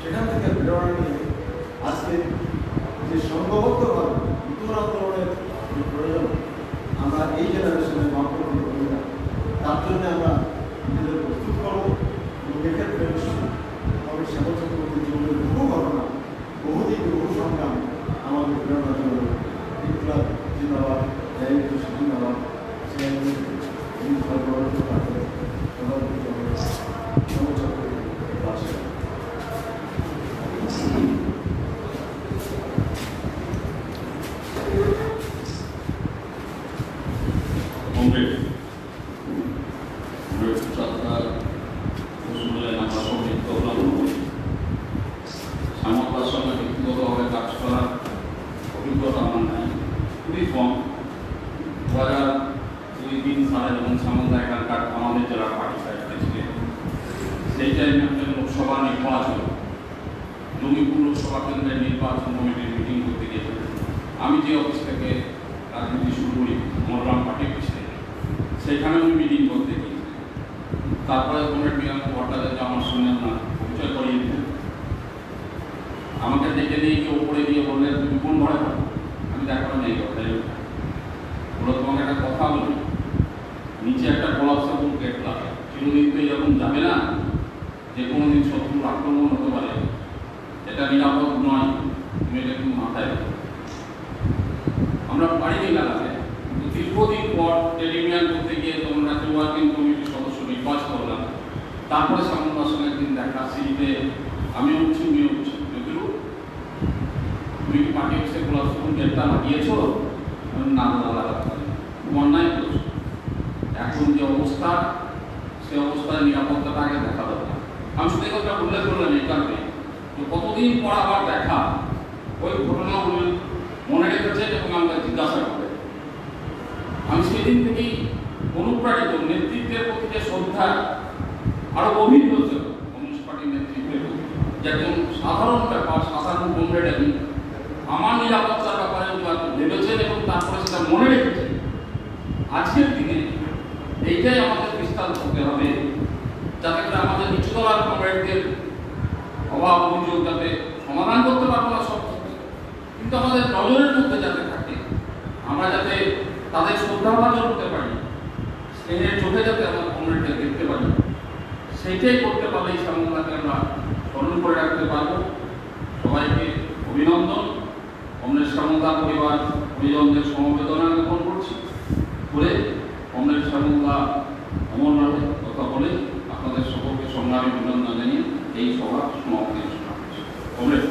সেখান থেকে প্রেরণা নিয়ে আজকে যে সংঘবদ্ধভাবে নতুন আন্দোলনের প্রয়োজন আমরা এই জেনারেশনের মাপকাঠি করি না। তার জন্য আমরা নিজেদের প্রস্তুত করবো এবং এক্ষেত্রে আমি শ্যামল চক্রবর্তী জীবনের বহু ঘটনা, বহুদিন বহু সংগ্রাম আমাদের প্রেরণা জন্য বিপ্লব জিন্দাবাদ, জয়ন্ত জিন্দাবাদ, শ্যামলদার সঙ্গে ব্যক্তিগতভাবে কাজ করার অভিজ্ঞতা আমার নাই, খুবই কম। 2002-3 সালে যখন শ্যামলদা এখানকার আমাদের জেলার পার্টি সাইডে ছিলেন, সেই টাইমে একটা লোকসভা নির্বাচন, জমিপুর লোকসভা কেন্দ্রের নির্বাচন কমিটির মিটিং করতে গিয়েছিলেন। আমি যে অফিস থেকে রাজনীতি শুরু করি মনোরাম পার্টির পিছিয়ে, সেখানে আমি মিটিং করতে গিয়েছিলাম। তারপরে কমরেড বিরাম ভট্টাচার্য আমার সঙ্গে আপনার পরিচয় করিয়ে দিলেন। আমাকে ডেকে নিয়ে গিয়ে ওপরে গিয়ে বললেন, তুমি কোন ঘরে পাবো? আমি দেখানো নেই কথাই বলো, তোমাকে একটা কথা বলি, নিচে একটা গোলাপ সাবুন গেট লাগে, চিরদিন তো এরকম যাবে না যে কোনোদিন শত্রুর আক্রমণ হতে পারে, এটা নিরাপদ নয়, তুমি এটা একটু মাথায় রাখো। আমরা বাড়িতে লাগাতে দীর্ঘদিন পর টেলিমিয়ান করতে গিয়ে তখন রাজ্য ওয়ার্কিং কমিটির সদস্য নির্বাচন করলাম। তারপরে শ্যামলদার সঙ্গে একদিন দেখা, সিঁড়িতে আমি উঠছি, উনিও উঠছি, তুমি কি পার্টি অফিসে গোলাপ সাবুন গেটটা লাগিয়েছো? না লাগাতে পারি, অন্যায় করেছো। এখন যে অবস্থা, সে অবস্থায় নিরাপত্তাটা আগে দেখা দরকার। আমি শুধু কথা উল্লেখ করলাম এই কারণে, কতদিন পর আবার দেখা, ওই ঘটনাগুলো মনে রেখেছে এবং আমাকে জিজ্ঞাসা করে। আমি সেদিন থেকেই অনুপ্রাণিত, নেতৃত্বের প্রতি যে শ্রদ্ধা আরো গভীর হয়েছে কমিউনিস্ট পার্টির নেতৃত্বের প্রতি, যে একজন সাধারণ ব্যাপার, সাধারণ কমরেড আমি আমার নিরাপত্তার ব্যাপারে ভেবেছেন এবং তারপরে সেটা মনে রেখেছেন। আজকের দিনে এইটাই আমাদের বিস্তার করতে হবে, যাতে করে আমাদের নিচুতলার কমরেডদের অভাব অভিযোগ যাতে সমাধান করতে পারবো না সব, কিন্তু আমাদের নজরের মধ্যে যাতে থাকে, আমরা যাতে তাদের শ্রদ্ধাভাজন করতে পারি, স্নেহের চোখে যাতে আমরা কমরেডদের দেখতে পারি, সেইটাই করতে পারলেই শ্যামলদাকে আমরা স্মরণ করে রাখতে পারবো। সবাইকে অভিনন্দন। কমরেড শ্যামলদা পরিবার পরিজনদের সমবেদনা জ্ঞাপন করছি করে কমরেড শ্যামলদা অমর রহে কথা বলে আপনাদের সকলকে সংগ্রামী অভিনন্দন জানিয়ে এই সভা সমাপ্তি ঘোষণা করছি। কমরেড